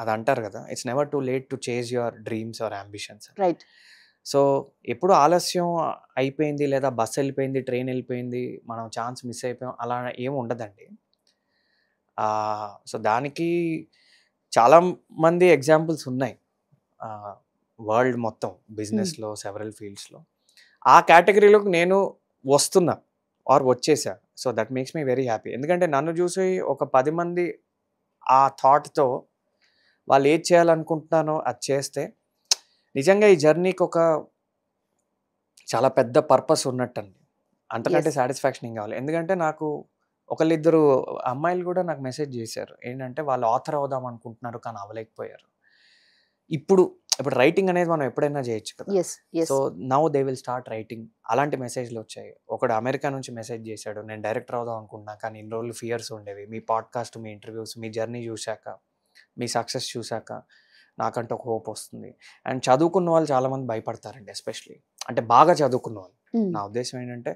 అది అంటారు కదా, it's never too late to chase your dreams or ambitions. Right. So ఎప్పుడు ఆలస్యం అయిపోయింది లేదా బస్ వెళ్ళిపోయింది, ట్రైన్ వెళ్ళిపోయింది, మనం ఛాన్స్ మిస్ అయిపోయాం అలా ఏమి ఉండదండి. సో దానికి చాలా మంది ఎగ్జాంపుల్స్ ఉన్నాయి వరల్డ్ మొత్తం, బిజినెస్లో, సెవరల్ ఫీల్డ్స్లో. ఆ కేటగిరీలోకి నేను వస్తున్నా ఆర్ వచ్చేసా. So that makes me very happy. ఎందుకంటే నన్ను చూసి ఒక 10 మంది ఆ థాట్తో వాళ్ళు ఏది చేయాలనుకుంటున్నానో అది చేస్తే నిజంగా ఈ జర్నీకి ఒక చాలా పెద్ద పర్పస్ ఉన్నట్టండి. అంతకంటే Yes. సాటిస్ఫాక్షన్ ఏం కావాలి. ఎందుకంటే నాకు ఒకళ్ళిద్దరు అమ్మాయిలు కూడా నాకు మెసేజ్ చేశారు. ఏంటంటే వాళ్ళు ఆథర్ అవుదాం అనుకుంటున్నారు కానీ అవ్వలేకపోయారు. ఇప్పుడు రైటింగ్ అనేది మనం ఎప్పుడైనా చేయొచ్చు కదా. Yes yes so now they will start writing. అలాంటి మెసేజ్లు వచ్చాయి. ఒకడు అమెరికా నుంచి మెసేజ్ చేశాడు, నేను డైరెక్టర్ అవుదాం అనుకుంటున్నా కానీ ఇన్ని రోజులు ఫియర్స్ ఉండేవి. మీ పాడ్కాస్ట్, మీ ఇంటర్వ్యూస్, మీ జర్నీ చూశాక, మీ సక్సెస్ చూశాక నాకంటే ఒక హోప్ వస్తుంది. అండ్ చదువుకున్న వాళ్ళు చాలామంది భయపడతారండి, ఎస్పెషలీ అంటే బాగా చదువుకున్న వాళ్ళు. నా ఉద్దేశం ఏంటంటే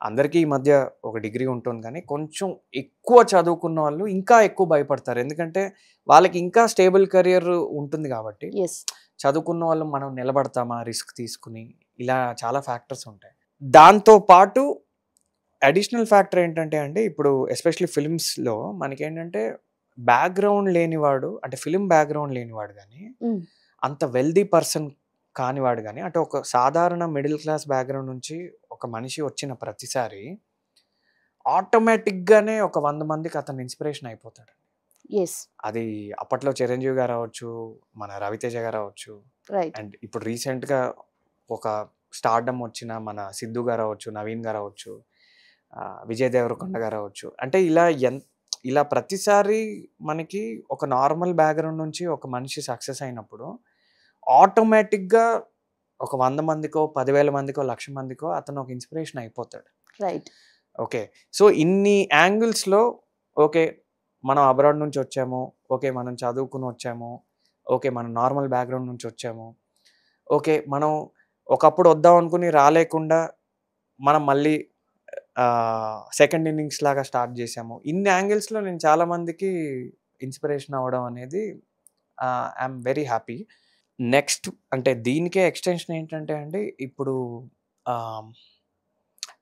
అందరికీ ఈ మధ్య ఒక డిగ్రీ ఉంటుంది కానీ కొంచెం ఎక్కువ చదువుకున్న వాళ్ళు ఇంకా ఎక్కువ భయపడతారు. ఎందుకంటే వాళ్ళకి ఇంకా స్టేబుల్ కెరియర్ ఉంటుంది కాబట్టి. ఎస్ చదువుకున్న వాళ్ళు మనం నిలబడతామా రిస్క్ తీసుకుని, ఇలా చాలా ఫ్యాక్టర్స్ ఉంటాయి. దాంతో పాటు అడిషనల్ ఫ్యాక్టర్ ఏంటంటే అండి, ఇప్పుడు ఎస్పెషలీ ఫిల్మ్స్లో మనకేంటంటే బ్యాక్గ్రౌండ్ లేనివాడు, అంటే ఫిలిం బ్యాక్గ్రౌండ్ లేనివాడు కానీ, అంత వెల్దీ పర్సన్ కానివాడు కానీ, అంటే ఒక సాధారణ మిడిల్ క్లాస్ బ్యాక్గ్రౌండ్ నుంచి ఒక మనిషి వచ్చిన ప్రతిసారి ఆటోమేటిక్గానే ఒక 100 మందికి అతను ఇన్స్పిరేషన్ అయిపోతాడు. ఎస్ అది అప్పట్లో చిరంజీవి గారు అవ్వచ్చు, మన రవితేజ గారు అవ్వచ్చు, రైట్. అండ్ ఇప్పుడు రీసెంట్గా ఒక స్టార్డమ్ వచ్చిన మన సిద్ధు గారు అవ్వచ్చు, నవీన్ గారు అవ్వచ్చు, విజయ్ దేవరకొండ గారు అవ్వచ్చు. అంటే ఇలా ప్రతిసారి మనకి ఒక నార్మల్ బ్యాక్గ్రౌండ్ నుంచి ఒక మనిషి సక్సెస్ అయినప్పుడు ఆటోమేటిక్గా ఒక 100 మందికో, 10,000 మందికో, 1,00,000 మందికో అతను ఒక ఇన్స్పిరేషన్ అయిపోతాడు. రైట్. ఓకే. సో ఇన్ని యాంగిల్స్లో ఓకే మనం అబ్రాడ్ నుంచి వచ్చాము, ఓకే మనం చదువుకుని వచ్చాము, ఓకే మనం నార్మల్ బ్యాక్గ్రౌండ్ నుంచి వచ్చాము, ఓకే మనం ఒకప్పుడు వద్దాం అనుకుని రాలేకుండా మనం మళ్ళీ సెకండ్ ఇన్నింగ్స్ లాగా స్టార్ట్ చేసాము. ఇన్ని యాంగిల్స్లో నేను చాలామందికి ఇన్స్పిరేషన్ అవ్వడం అనేది ఐఎమ్ వెరీ హ్యాపీ. నెక్స్ట్ అంటే దీనికే ఎక్స్టెన్షన్ ఏంటంటే అండి, ఇప్పుడు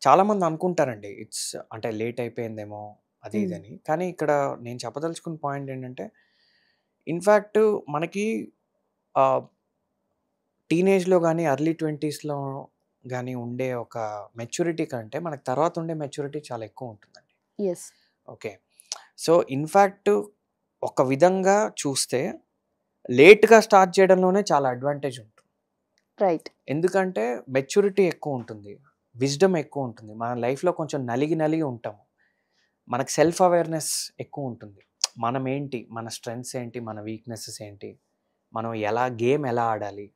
చాలామంది అనుకుంటారండి ఇట్స్ అంటే లేట్ అయిపోయిందేమో అది ఇదని. కానీ ఇక్కడ నేను చెప్పదలుచుకున్న పాయింట్ ఏంటంటే, ఇన్ఫ్యాక్ట్ మనకి టీనేజ్లో కానీ ఎర్లీ 20స్లో కానీ ఉండే ఒక మెచ్యూరిటీ కంటే మనకు తర్వాత ఉండే మెచ్యూరిటీ చాలా ఎక్కువ ఉంటుందండి. Yes okay. సో ఇన్ఫ్యాక్ట్ ఒక విధంగా చూస్తే లేట్గా స్టార్ట్ చేయడంలోనే చాలా అడ్వాంటేజ్ ఉంటుంది. రైట్. ఎందుకంటే మెచ్యూరిటీ ఎక్కువ ఉంటుంది, విజ్డమ్ ఎక్కువ ఉంటుంది, మన లైఫ్లో కొంచెం నలిగి ఉంటాము, మనకు సెల్ఫ్ అవేర్నెస్ ఎక్కువ ఉంటుంది. మనం ఏంటి, మన స్ట్రెంగ్స్ ఏంటి, మన వీక్నెసెస్ ఏంటి, మనం గేమ్ ఎలా ఆడాలి,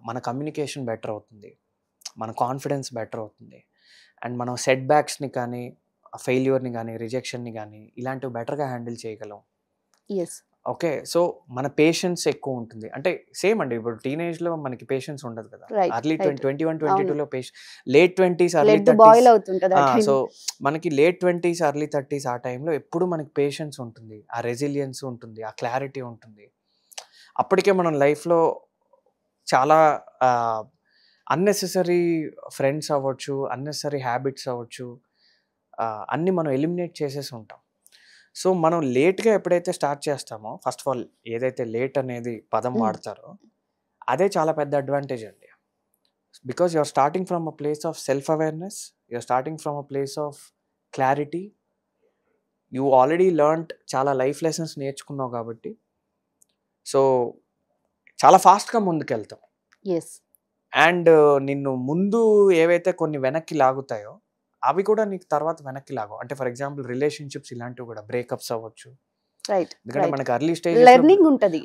మన కమ్యూనికేషన్ బెటర్ అవుతుంది, మన కాన్ఫిడెన్స్ బెటర్ అవుతుంది, అండ్ మనం సెట్ బ్యాక్స్ని కానీ, ఫెయిల్యూర్ని కానీ, రిజెక్షన్ని కానీ ఇలాంటివి బెటర్గా హ్యాండిల్ చేయగలం. ఎస్. ఓకే. సో మన పేషెన్స్ ఎక్కువ ఉంటుంది. అంటే సేమ్ అండి, ఇప్పుడు టీనేజ్లో మనకి పేషెన్స్ ఉండదు కదా. రైట్. Early right. 21, 22లో late 20s early blood boil 30s. అవుతుంటది ఆ టైం. సో మనకి లేట్ 20s అర్లీ 30s ఆ టైంలో ఎప్పుడు మనకి పేషెన్స్ ఉంటుంది, ఆ రెసిలియన్స్ ఉంటుంది, ఆ క్లారిటీ ఉంటుంది. అప్పటికే మనం లైఫ్లో చాలా అన్నెసెసరీ ఫ్రెండ్స్ అవ్వచ్చు, అన్నెసరీ హ్యాబిట్స్ అవ్వచ్చు, అన్నీ మనం ఎలిమినేట్ చేసేసి ఉంటాం. సో మనం లేట్గా ఎప్పుడైతే స్టార్ట్ చేస్తామో, ఫస్ట్ ఆఫ్ ఆల్ ఏదైతే లేట్ అనేది పదం వాడతారో అదే చాలా పెద్ద అడ్వాంటేజ్ అండి. Because you're starting from a place of self awareness, you're starting from a place of clarity, you already learned చాలా లైఫ్ లెసన్స్ నేర్చుకున్నావు కాబట్టి సో చాలా ఫాస్ట్గా ముందుకెళ్తాం. ఎస్. అండ్ నిన్ను ముందు ఏవైతే కొన్ని వెనక్కి లాగుతాయో అవి కూడా నీకు తర్వాత వెనక్కి లాగవు. అంటే ఫర్ ఎగ్జాంపుల్ రిలేషన్షిప్స్ ఇలాంటివి కూడా బ్రేకప్స్ అవ్వచ్చు. రైట్. ఎందుకంటే రైట్. మనకి ఎర్లీ లెర్నింగ్ ఉంటది.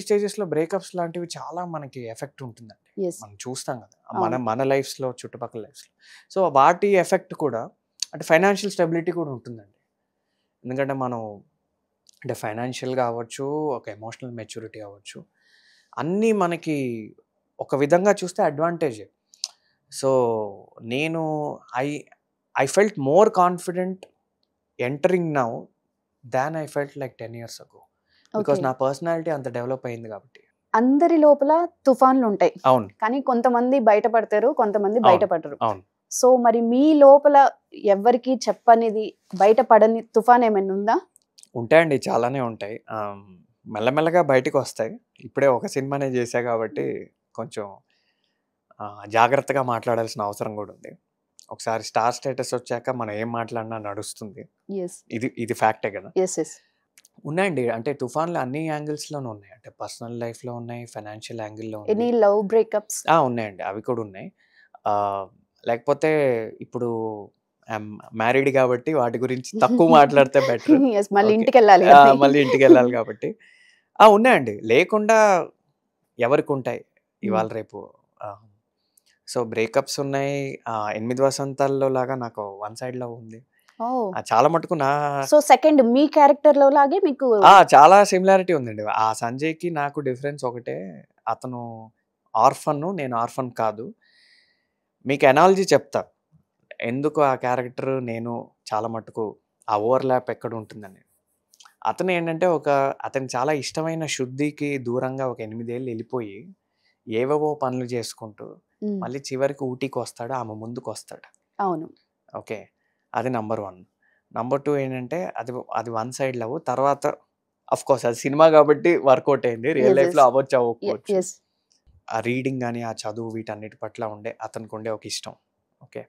స్టేజెస్లో బ్రేకప్స్ లాంటివి చాలా మనకి ఎఫెక్ట్ ఉంటుందండి. ఎస్. మనం చూస్తాం కదా అవును. మన లైఫ్స్లో, చుట్టుపక్కల లైఫ్స్లో. సో వాటి ఎఫెక్ట్ కూడా అంటే ఫైనాన్షియల్ స్టెబిలిటీ కూడా ఉంటుందండి. ఎందుకంటే మనం అంటే ఫైనాన్షియల్గా అవ్వచ్చు, ఒక ఎమోషనల్ మెచ్యూరిటీ అవ్వచ్చు, అన్నీ మనకి ఒక విధంగా చూస్తే అడ్వాంటేజే. సో నేను I felt more confident entering now than I felt like 10 years ago. Because okay. నా పర్సనాలిటీ అంత డెవలప్ అయింది కాబట్టి. అందరి లోపల తుఫాన్లు ఉంటాయి. అవును. కానీ కొంతమంది బయటపడతారు, కొంతమంది అవును. బయటపడరు. అవును. సో మరి మీ లోపల ఎవ్వరికీ చెప్పనిది, బయటపడని తుఫాన్ ఏమైనా ఉందా? ఉంటాయండి. చాలానే ఉంటాయి. మెల్లమెల్లగా బయటికొస్తాయి. ఇప్పుడే ఒక సినిమానే చేశా కాబట్టి కొంచెం జాగ్రత్తగా మాట్లాడాల్సిన అవసరం గూడా ఉంది. ఒకసారి స్టార్ స్టేటస్ వచ్చాక మనం ఏం మాట్లాడినా నడుస్తుంది. యెస్. ఇది ఫ్యాక్టే గదా! యెస్. ఉన్నాయండి. అంటే తుఫాన్లు అన్ని యాంగిల్స్‌లోనూ ఉన్నాయి. అంటే పర్సనల్ లైఫ్‌లో ఉన్నాయి, ఫైనాన్షియల్ యాంగిల్‌లో ఉంది. Any love breakups? ఉన్నాయండి. అవి కూడా ఉన్నాయి. ఆహ్, లేకపోతే ఇప్పుడు ఐయామ్ మ్యారీడ్ కాబట్టి వాటి గురించి తక్కువ మాట్లాడితే బెటర్. యెస్. మళ్ళీ ఓకే. ఇంటికెళ్ళాలి గానీ. మళ్ళీ ఇంటికెళ్ళాలి కాబట్టి. ఉన్నాయండి. లేకుండా ఎవరికుంటాయి హ్మ్. ఇవాళ రేపు. ఆహ్, సో, బ్రేకప్స్ ఉన్నాయి. 'ఎనిమిది వసంతాల్లో' లాగా నాకు వన్ సైడ్ లవ్ ఉంది. ఓహ్! చాలా మటుకు సో సెకండ్ మీ క్యారెక్టర్‌లో లాగే మీకు చాలా సిమిలారిటీ ఉందండి. ఆ సంజయ్‌కి నాకు డిఫరెన్స్ ఒకటే. అతను ఆర్ఫన్, నేను ఆర్ఫన్ కాదు. మీకు ఎనాలజీ చెప్తా. ఎందుకు ఆ క్యారెక్టర్ నేను చాలా మటుకు ఆ ఓవర్‌లాప్ ఎక్కడుంటుందని. అతనేంటంటే అతనికి చాలా ఇష్టమైన శృద్ధికి దూరంగా ఒక 8 ఏళ్ళు ఎళ్ళిపోయి, ఏవేవో పనులు చేసుకుంటూ, హ్మ్. మళ్ళీ చివరికి ఊటీకొస్తాడు. ఆమె ముందుకొస్తాడు. అవును. ఓకే. అది నంబర్ 1. నంబర్ 2 ఏంటంటే అది వన్ సైడ్ లవ్. తర్వాత ఆఫ్‌కోర్స్ అది సినిమా కాబట్టి వర్కౌట్ అయింది. Real yes. లైఫ్‌లో యెస్. అవ్వచ్చు, అవ్వకపోవచ్చు. యెస్. ఆ రీడింగ్ గాని, ఆ చదువు వీటన్నిటి పట్ల అతనికుండే ఒక ఇష్టం. ఓకే.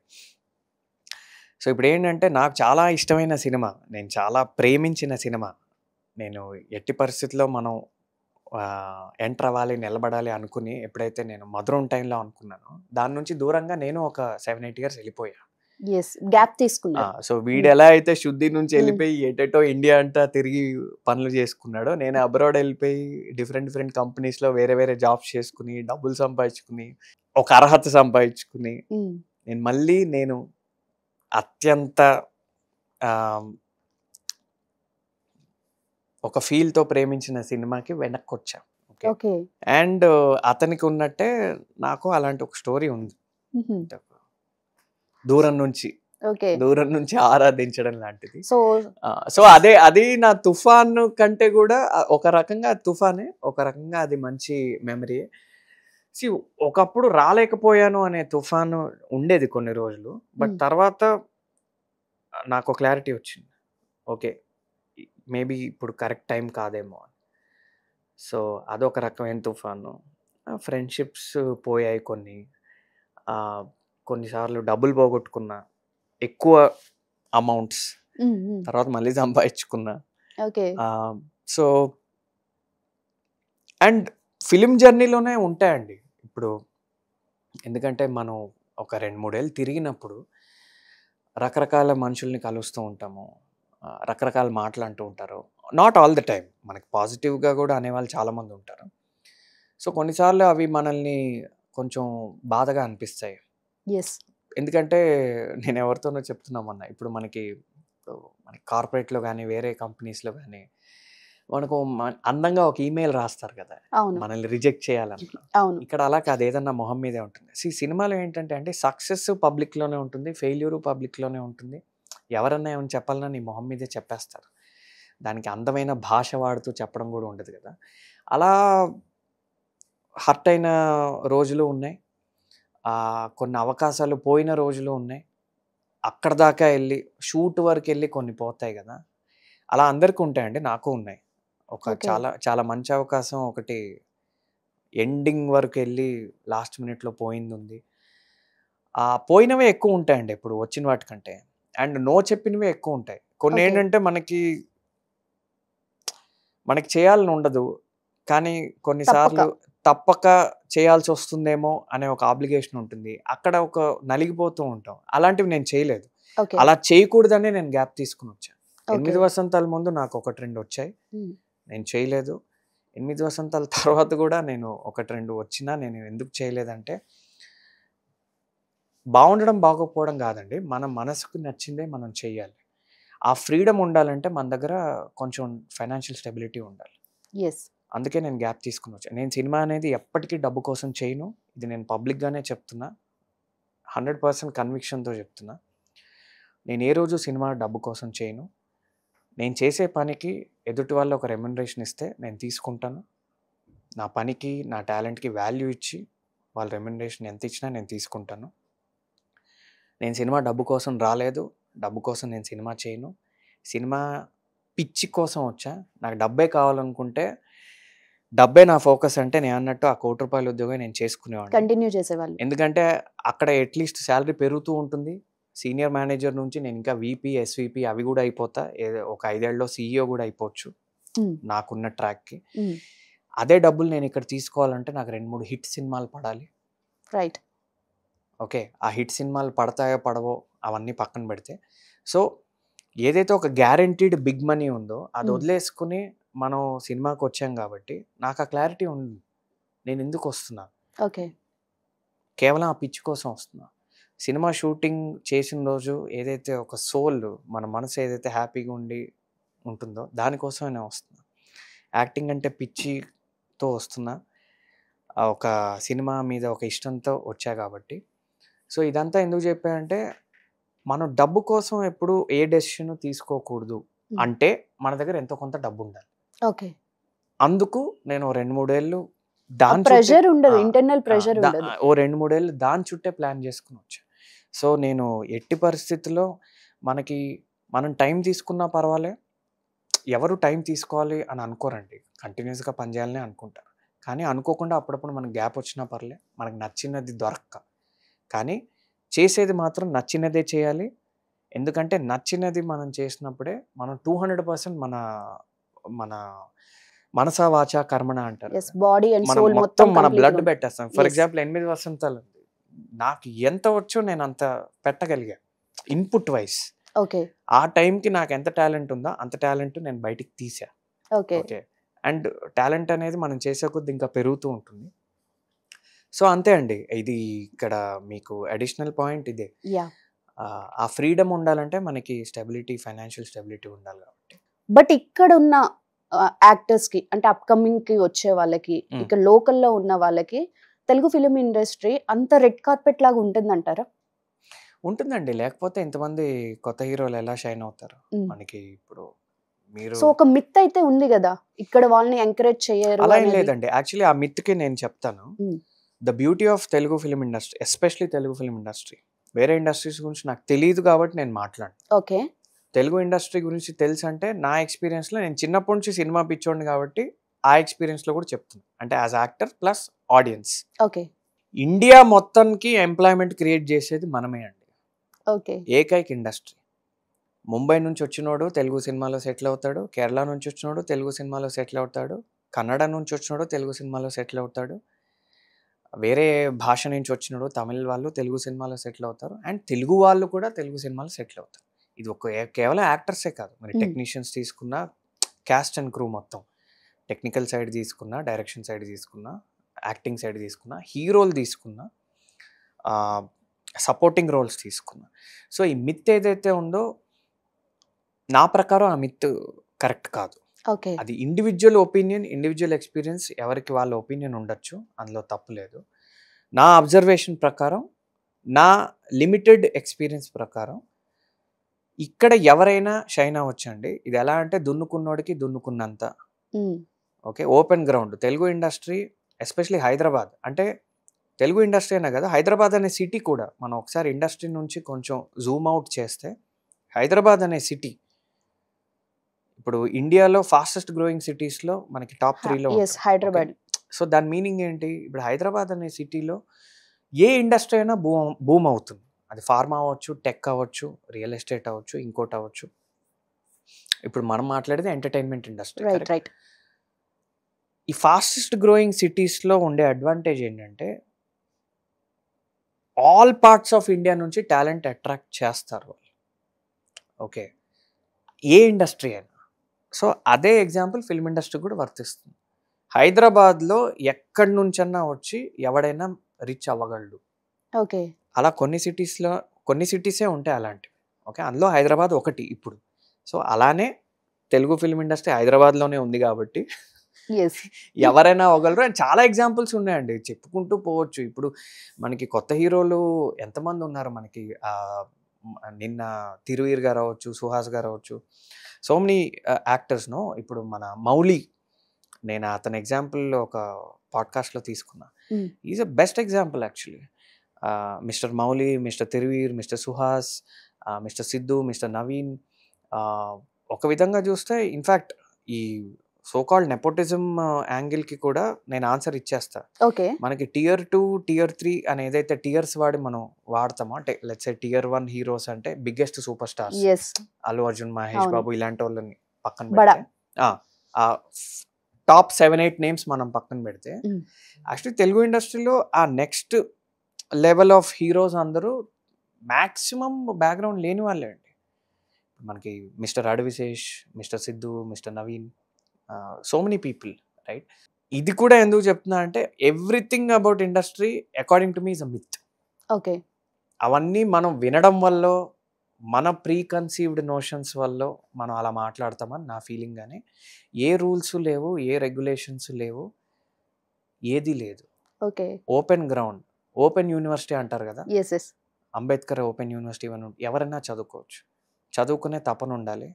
సో, ఇప్పుడేంటంటే నాకు చాలా ఇష్టమైన సినిమా. నేను చాలా ప్రేమించిన సినిమా. నేను ఎట్టి పరిస్థితిలో మనం ఎంటర్ అవ్వాలి, నిలబడాలి అనుకుని ఎప్పుడైతే నేను 'మధురం టైంలో' అనుకున్నానో, దాని నుంచి దూరంగా నేను ఒక 7, 8 ఇయర్స్ ఎళ్ళిపోయా. యెస్. గ్యాప్ తీసుకున్నారు. సో, హ్మ్. వీడెలా అయితే శుద్ధి నుంచి హ్మ్. ఎళ్ళిపోయి ఎటెటో ఇండియా అంతా తిరిగి పనులు చేసుకున్నాడో, నేను అబ్రాడ్ ఎళ్ళిపోయి డిఫరెంట్ డిఫరెంట్ కంపెనీస్‌లో వేరే వేరే జాబ్స్ చేసుకొని, డబ్బులు సంపాదించుకుని, ఒక అర్హత సంపాదించుకుని, హ్మ్. నేను అత్యంత ఆహ్, ఒక ఫీల్‌తో ప్రేమించిన సినిమాకి వెనక్కొచ్చా. ఓకే. ఓకే. అండ్ అతనికి ఉన్నట్టే నాకు అలాంటి ఒక స్టోరీ ఉంది. హుహు. దూరం నుంచి, ఓకే. దూరం నుంచి ఆరాధించడం లాంటిది. సో సో, అది నా 'తుఫాన్' కంటే గూడా ఒక రకంగా అది తుఫానే. ఒక రకంగా అది మంచి మెమరీయే. సీ ఒకప్పుడు రాలేకపోయాను అనే తుఫాను ఉండేది కొన్ని రోజులు. బట్ హ్మ్. తర్వాత నాకో క్లారిటీ వచ్చింది. ఓకే. మేబీ ఇప్పుడు కరెక్ట్ టైం కాదేమో అని. సో, అదొక రకమైన తుఫాను. ఫ్రెండ్‌షిప్స్ పోయాయి కొన్ని. ఆహ్, కొన్నిసార్లు డబ్బులు పోగొట్టుకున్నా. ఎక్కువ అమౌంట్స్. హ్మ్. హ్మ్. తర్వాత మళ్ళీ సంపాదించుకున్నా. ఓకే. ఆహ్, సో అండ్ ఫిల్మ్ జర్నీలోనే ఉంటాయండి. ఇప్పుడు ఎందుకంటే మనం ఒక 2, 3 ఏళ్ళు తిరిగినప్పుడు రకరకాల మనుషుల్ని కలుస్తూ ఉంటాము. రకరకాల మాటలు అంటూ ఉంటారు. Not all the time. మనకి పాజిటివ్‌గా గూడా అనేవాళ్ళు చాలామంది ఉంటారు. సో, కొన్నిసార్లు అవి మనల్ని కొంచెం బాధగా అనిపిస్తాయి. యెస్. ఎందుకంటే నేను ఎవరితోనో చెప్తున్నా మొన్న. ఇప్పుడు మనకి కార్పొరేట్‌లో గాని, వేరే కంపెనీస్‌లో గాని మనకు అందంగా ఒక ఈమెయిల్ రాస్తారు కదా! అవును. మనల్ని రిజెక్ట్ చేయాలనుకో. అవును. ఇక్కడ అలా కాదు. ఏదన్నా మొహం మీదే ఉంటుంది. సినిమాలో ఏంటంటే అండి సక్సెస్ పబ్లిక్‌లోనే ఉంటుంది. ఫెయిల్యూర్ పబ్లిక్‌లోనే ఉంటుంది. ఎవరన్నా ఏమైనా చెప్పాలన్నా నీ మొహం మీదే చెప్పేస్తారు. దానికి అందమైన భాష వాడుతూ చెప్పడం గూడా ఉండదు గదా! అలా హర్ట్ అయిన రోజులు ఉన్నాయి. కొన్ని అవకాశాలు పోయిన రోజులు ఉన్నాయి. అక్కడిదాకా ఎళ్లి షూట్ వరకెళ్ళి కొన్ని పోతాయి గదా! అలా అందరికి ఉంటాయండి. నాకు ఉన్నాయి. ఓకే. చాలా చాలా మంచి అవకాశం ఒకటి ఎండింగ్ వరకెళ్ళి లాస్ట్ మినిట్‌లో పోయిందుంది. పోయినవే ఎక్కువుంటాయండి ఎప్పుడు వచ్చిన వాటికంటే. అండ్ నో చెప్పినవే ఎక్కువుంటాయి. ఓకే. కొన్నేంటంటే మనకి చేయాలని ఉండదు. కానీ తప్పక. కొన్నిసార్లు తప్పక చేయాల్సొస్తుందేమో అనే ఒక ఆబ్లిగేషన్ ఉంటుంది. అక్కడ ఒక నలిగిపోతూ ఉంటాం. అలాంటివి నేను చేయలేదు. ఓకే. అలా చేయకూడదనే నేను గ్యాప్ తీసుకొనొచ్చా. ఓకే. 8 వసంతాల ముందు నాకు 1, 2 వచ్చాయి. హ్మ్. నేను చేయలేదు. 8 వసంతాల తర్వాత గూడా నేను 1, 2 వచ్చినా నేను ఎందుకు చేయలేదంటే బాగుండడం, బాగోకపోవడం గాదండి. మన మనసుకు నచ్చిందే మనం చెయ్యాలి. ఆ ఫ్రీడమ్ ఉండాలంటే మన దగ్గర కొంచెం ఫైనాన్షియల్ స్టెబిలిటీ ఉండాలి. యెస్. అందుకే నేను గ్యాప్ తీసుకొనొచ్చా. నేను సినిమా అనేది ఎప్పటికీ డబ్బు కోసం చేయను. ఇది నేను పబ్లిక్‌గానే చెప్తున్నా. 100% కన్విక్షన్‌తో చెప్తున్నా. నేను ఏ రోజు సినిమా డబ్బు కోసం చేయను. నేను చేసే పనికి ఎదుటి వాళ్ళు ఒక రెమ్యునరేషన్ ఇస్తే నేను తీసుకుంటాను. నా పనికి, నా టాలెంట్‌కి వాల్యూ ఇచ్చి వాళ్ళు రెమ్యునరేషన్ ఎంత ఇచ్చినా నేను తీసుకుంటాను. నేను సినిమా డబ్బు కోసం రాలేదు. డబ్బు కోసం నేను సినిమా చేయను. సినిమా పిచ్చి కోసం వచ్చా. నాకు డబ్బే కావాలనుకుంటే డబ్బే నా ఫోకస్ అంటే నేనన్నట్టు ఆ రూ. 1,00,00,000 ఉద్యోగం నేను చేసుకునేవాడిని. కంటిన్యూ చేసేవాళ్ళు. ఎందుకంటే అక్కడ అట్‌లీస్ట్ సాలరీ పెరుగుతూ ఉంటుంది. సీనియర్ మేనేజర్ నుంచి నేను ఇంకా వీపీ, ఎస్‌వీపీ అవి కూడా అయిపోతా. ఒక 5 ఏళ్లలో సీఈఓ కూడా అయిపోవచ్చు నాకున్న ట్రాక్‌కి. అదే డబ్బులు నేను ఇక్కడ తీసుకోవాలంటే నాకు 2, 3 హిట్ సినిమాలు పడాలి. రైట్. ఓకే. ఆ హిట్ సినిమాలు పడతాయో పడవో అవన్నీ పక్కన పెడితే, సో ఏదైతే ఒక గ్యారంటీడ్ బిగ్ మనీ ఉందో అది వదిలేసుకుని మనం సినిమాకి వచ్చాం కాబట్టి నాకు ఆ క్లారిటీ ఉంది. నేను ఎందుకు వస్తున్నా? ఓకే. కేవలం ఆ పిచ్చి కోసం వస్తున్నా. సినిమా షూటింగ్ చేసిన రోజు ఏదైతే ఒక సోల్, మన మనసు ఏదైతే హ్యాపీగా ఉంటుందో దానికోసమే నేను వస్తున్నా. యాక్టింగ్ అంటే పిచ్చితో వస్తున్నా. ఒక సినిమా మీద ఒక ఇష్టంతో వచ్చా కాబట్టి. సో ఇదంతా ఎందుకు చెప్పానంటే, మనం డబ్బు కోసం ఎప్పుడు ఏ డెసిషన్ తీసుకోకూడదు. అంటే మన దగ్గర ఎంతో కొంత డబ్బు ఉండాలి. ఓకే. అందుకు నేను 2, 3 ఏళ్ళు ప్రెషర్ ఉండదు, ఇంటర్నల్ ప్రెషర్ ఉండదు. ఓ 2, 3 ఏళ్ళు దాని చుట్టే ప్లాన్ చేసుకుని వచ్చా. సో నేను ఎట్టి పరిస్థితుల్లో మనం టైం తీసుకున్నా పర్వాలే. ఎవరు టైం తీసుకోవాలి అని అనుకోరండి. కంటిన్యూస్గా పనిచేయాలని అనుకుంటారు. కానీ అనుకోకుండా అప్పుడప్పుడు మనకు గ్యాప్ వచ్చినా పర్లే. మనకు నచ్చినది దొరక్క. కానీ చేసేది మాత్రం నచ్చినదే చేయాలి. ఎందుకంటే నచ్చినది మనం చేసినప్పుడే మనం 200% మన మనసా వాచా కర్మణ అంటారు. బాడీ అండ్ మనం సోల్ మొత్తం మన కంప్లీట్ బ్లడ్ గా పెట్టేస్తాం. ఫర్ ఎగ్జాంపుల్ 8 వసంతాలు నాకు ఎంత వచ్చో నేను అంత పెట్టగలిగా ఇన్పుట్ వైస్. ఓకే. ఆ టైంకి నాకు ఎంత టాలెంట్ ఉందో అంత టాలెంట్ నేను బయటికి తీసా. ఓకే. ఓకే. అండ్ టాలెంట్ అనేది మనం చేసే కొద్దీ ఇంకా పెరుగుతూ ఉంటుంది. సో అంతే అండి. ఇది ఇక్కడ మీకు అడిషనల్ పాయింట్ ఇదే. యాహ్! ఆ ఫ్రీడమ్ ఉండాలంటే మనకి స్టెబిలిటీ, ఫైనాన్షియల్ స్టెబిలిటీ ఉండాలి కాబట్టి. బట్ ఇక్కడున్న యాక్టర్స్ కి అంటే అప్‌కమింగ్ కి వచ్చే వాళ్ళకి, ఇక్కడ లోకల్‌లో ఉన్న వాళ్ళకి తెలుగు ఫిల్మ్ ఇండస్ట్రీ అంత రెడ్ కార్పెట్ లాగా ఉంటుందంటారా? ఉంటుందండి. లేకపోతే ఇంతమంది కొత్త హీరోలు ఎలా షైన్ అవుతారు? మనకి ఇప్పుడు మీరు సో ఒక మిత్ అయితే ఉంది గదా! ఇక్కడ వాళ్ళని ఎంకరేజ్ చేయరు అలా ఏం అనేది. లేదండి. యాక్చువల్లీ ఆ మిత్‌కి నేను చెప్తాను. The beauty of Telugu film industry, especially Telugu film industry. వేరే ఇండస్ట్రీస్ గురించి నాకు తెలీదు కాబట్టి నేను మాట్లాడను. ఓకే. తెలుగు ఇండస్ట్రీ గురించి తెలుసంటే నా ఎక్స్‌పీరియన్స్‌లో నేను చిన్నప్పటి నుంచి సినిమా పిచ్చోడిని కాబట్టి ఆ ఎక్స్‌పీరియన్స్‌లో కూడా చెప్తున్నా. అంటే as actor plus audience. Okay. India మొత్తానికి ఎంప్లాయ్‌మెంట్ క్రియేట్ చేసేది మనమే అండి. ఓకే. ఏకైక ఇండస్ట్రీ. ముంబై నుంచి వచ్చినోడు తెలుగు సినిమాలో సెటిల్ అవుతాడు. కేరళ నుంచి వచ్చినోడు తెలుగు సినిమాలో సెటిల్ అవుతాడు. కన్నడ నుంచి వచ్చినోడు తెలుగు సినిమాలో సెటిల్ అవుతాడు. వేరే భాష నుంచి వచ్చినోడు తమిళ్ వాళ్ళు తెలుగు సినిమాలో సెటిల్ అవుతారు. అండ్ తెలుగు వాళ్ళు కూడా తెలుగు సినిమాలో సెటిల్ అవుతారు. ఇది కేవలం యాక్టర్సే కాదు. మరి టెక్నీషియన్స్ తీసుకున్నా, క్యాస్ట్ అండ్ క్రూ మొత్తం. టెక్నికల్ సైడ్ తీసుకున్నా, డైరెక్షన్ సైడ్ తీసుకున్నా, యాక్టింగ్ సైడ్ తీసుకున్నా, హీరోలు తీసుకున్నా, సపోర్టింగ్ రోల్స్ తీసుకున్నా. సో ఈ మిత్ ఏదైతే ఉందో నా ప్రకారం ఆ మిత్ కరెక్ట్ కాదు. ఓకే. అది ఇండివిజువల్ ఒపీనియన్, ఇండివిజువల్ ఎక్స్‌పీరియన్స్, ఎవరికి వాళ్ళ ఒపీనియన్ ఉండొచ్చు. అందులో తప్పు లేదు. నా అబ్జర్వేషన్ ప్రకారం, నా లిమిటెడ్ ఎక్స్‌పీరియన్స్ ప్రకారం ఇక్కడ ఎవరైనా షైన్ అవ్వచ్చండి. ఇది ఎలా అంటే దున్నుకున్నోడికి దున్నుకున్నంత. Okay. Open ground. Telugu industry especially Hyderabad. అంటే తెలుగు ఇండస్ట్రీ అనే కదా, హైదరాబాద్ అనే సిటీ కూడా మనం ఒకసారి ఇండస్ట్రీ నుంచి కొంచెం జూమ్ అవుట్ చేస్తే హైదరాబాద్ అనే సిటీ ఇప్పుడు ఇండియాలో ఫాస్టెస్ట్ గ్రోయింగ్ సిటీస్‌లో మనకి టాప్ 3లో యెస్, హైదరాబాద్. సో దాని మీనింగ్ ఏంటి? ఇప్పుడు హైదరాబాద్ అనే సిటీలో ఏ ఇండస్ట్రీ అయినా బూమ్ అవుతుంది. అది ఫార్మా అవ్వచ్చు, టెక్ అవ్వచ్చు, రియల్ ఎస్టేట్ అవ్వచ్చు, ఇంకోటి అవ్వచ్చు. ఇప్పుడు మనం మాట్లాడేది ఎంటర్టైన్మెంట్ ఇండస్ట్రీ. Right, right. ఈ ఫాస్టెస్ట్ గ్రోయింగ్ సిటీస్‌లో ఉండే అడ్వాంటేజ్ ఏంటంటే ఆల్ పార్ట్స్ ఆఫ్ ఇండియా నుంచి టాలెంట్ అట్రాక్ట్ చేస్తారు వాళ్ళు. ఓకే. ఏ ఇండస్ట్రీ అయినా. సో అదే ఎగ్జాంపుల్ ఫిల్మ్ ఇండస్ట్రీ కూడా వర్తిస్తుంది. హైదరాబాద్లో ఎక్కడి నుంచన్నా వచ్చి ఎవడైనా రిచ్ అవ్వగలడు. ఓకే. అలా కొన్ని సిటీసే ఉంటాయి అలాంటివి. ఓకే. అందులో హైదరాబాద్ ఒకటి ఇప్పుడు. సో అలానే తెలుగు ఫిల్మ్ ఇండస్ట్రీ హైదరాబాద్లోనే ఉంది కాబట్టి ఎవరైనా అవ్వగలరు. అండ్ చాలా ఎగ్జాంపుల్స్ ఉన్నాయండి, చెప్పుకుంటూ పోవచ్చు. ఇప్పుడు మనకి కొత్త హీరోలు ఎంతమంది ఉన్నారు మనకి. నిన్న తిరువీర్ గారు అవ్వచ్చు, సుహాస్ గారు అవ్వచ్చు, సో మెనీ యాక్టర్స్ నో. ఇప్పుడు మన మౌలి, నేను అతని ఎగ్జాంపుల్ ఒక పాడ్కాస్ట్లో తీసుకున్నా. Is a best example actually. Mister Mouli, mister Thiruveer, mister Suhas, mister Siddhu, mister Naveen, ఒక విధంగా చూస్తే ఇన్ఫ్యాక్ట్ ఈ సోకాల్డ్ నెపోటిజం యాంగిల్కి కూడా నేను ఆన్సర్ ఇచ్చేస్తా. ఓకే. మనకి Tier 2, Tier 3 అని ఏదైతే టియర్స్ వాడి మనం వాడతామో, అంటే లెట్స్ సే Tier 1 హీరోస్ అంటే biggest super stars, yes. Allu Arjun, Mahesh అవును. బాబు, ఇలాంటి వాళ్ళని పక్కన బడా. పెడితే, టాప్ 7-8 నేమ్స్ మనం పక్కన పెడితే, యాక్చువల్లీ తెలుగు ఇండస్ట్రీలో ఆ నెక్స్ట్ లెవెల్ ఆఫ్ హీరోస్ అందరూ మ్యాక్సిమం బ్యాక్గ్రౌండ్ లేని వాళ్ళే అండి. మనకి mister Adivi Sesh, mister Siddhu, mister Naveen, so many people, right? ఇది కూడా ఎందుకు చెప్తున్నా అంటే everything about industry according to me is a myth. Okay. అవన్నీ మనం వినడం వల్ల, మన ప్రీ కన్సీవ్డ్ నోషన్స్ వల్ల మనం అలా మాట్లాడతామని నా ఫీలింగ్. కానీ ఏ రూల్స్ లేవు, ఏ రెగ్యులేషన్స్ లేవు, ఏది లేదు. Okay. Open ground, open university అంటారు కదా, yes yes. Ambedkar open university అని ఎవరైనా చదువుకోవచ్చు. చదువుకునే తపన ఉండాలి,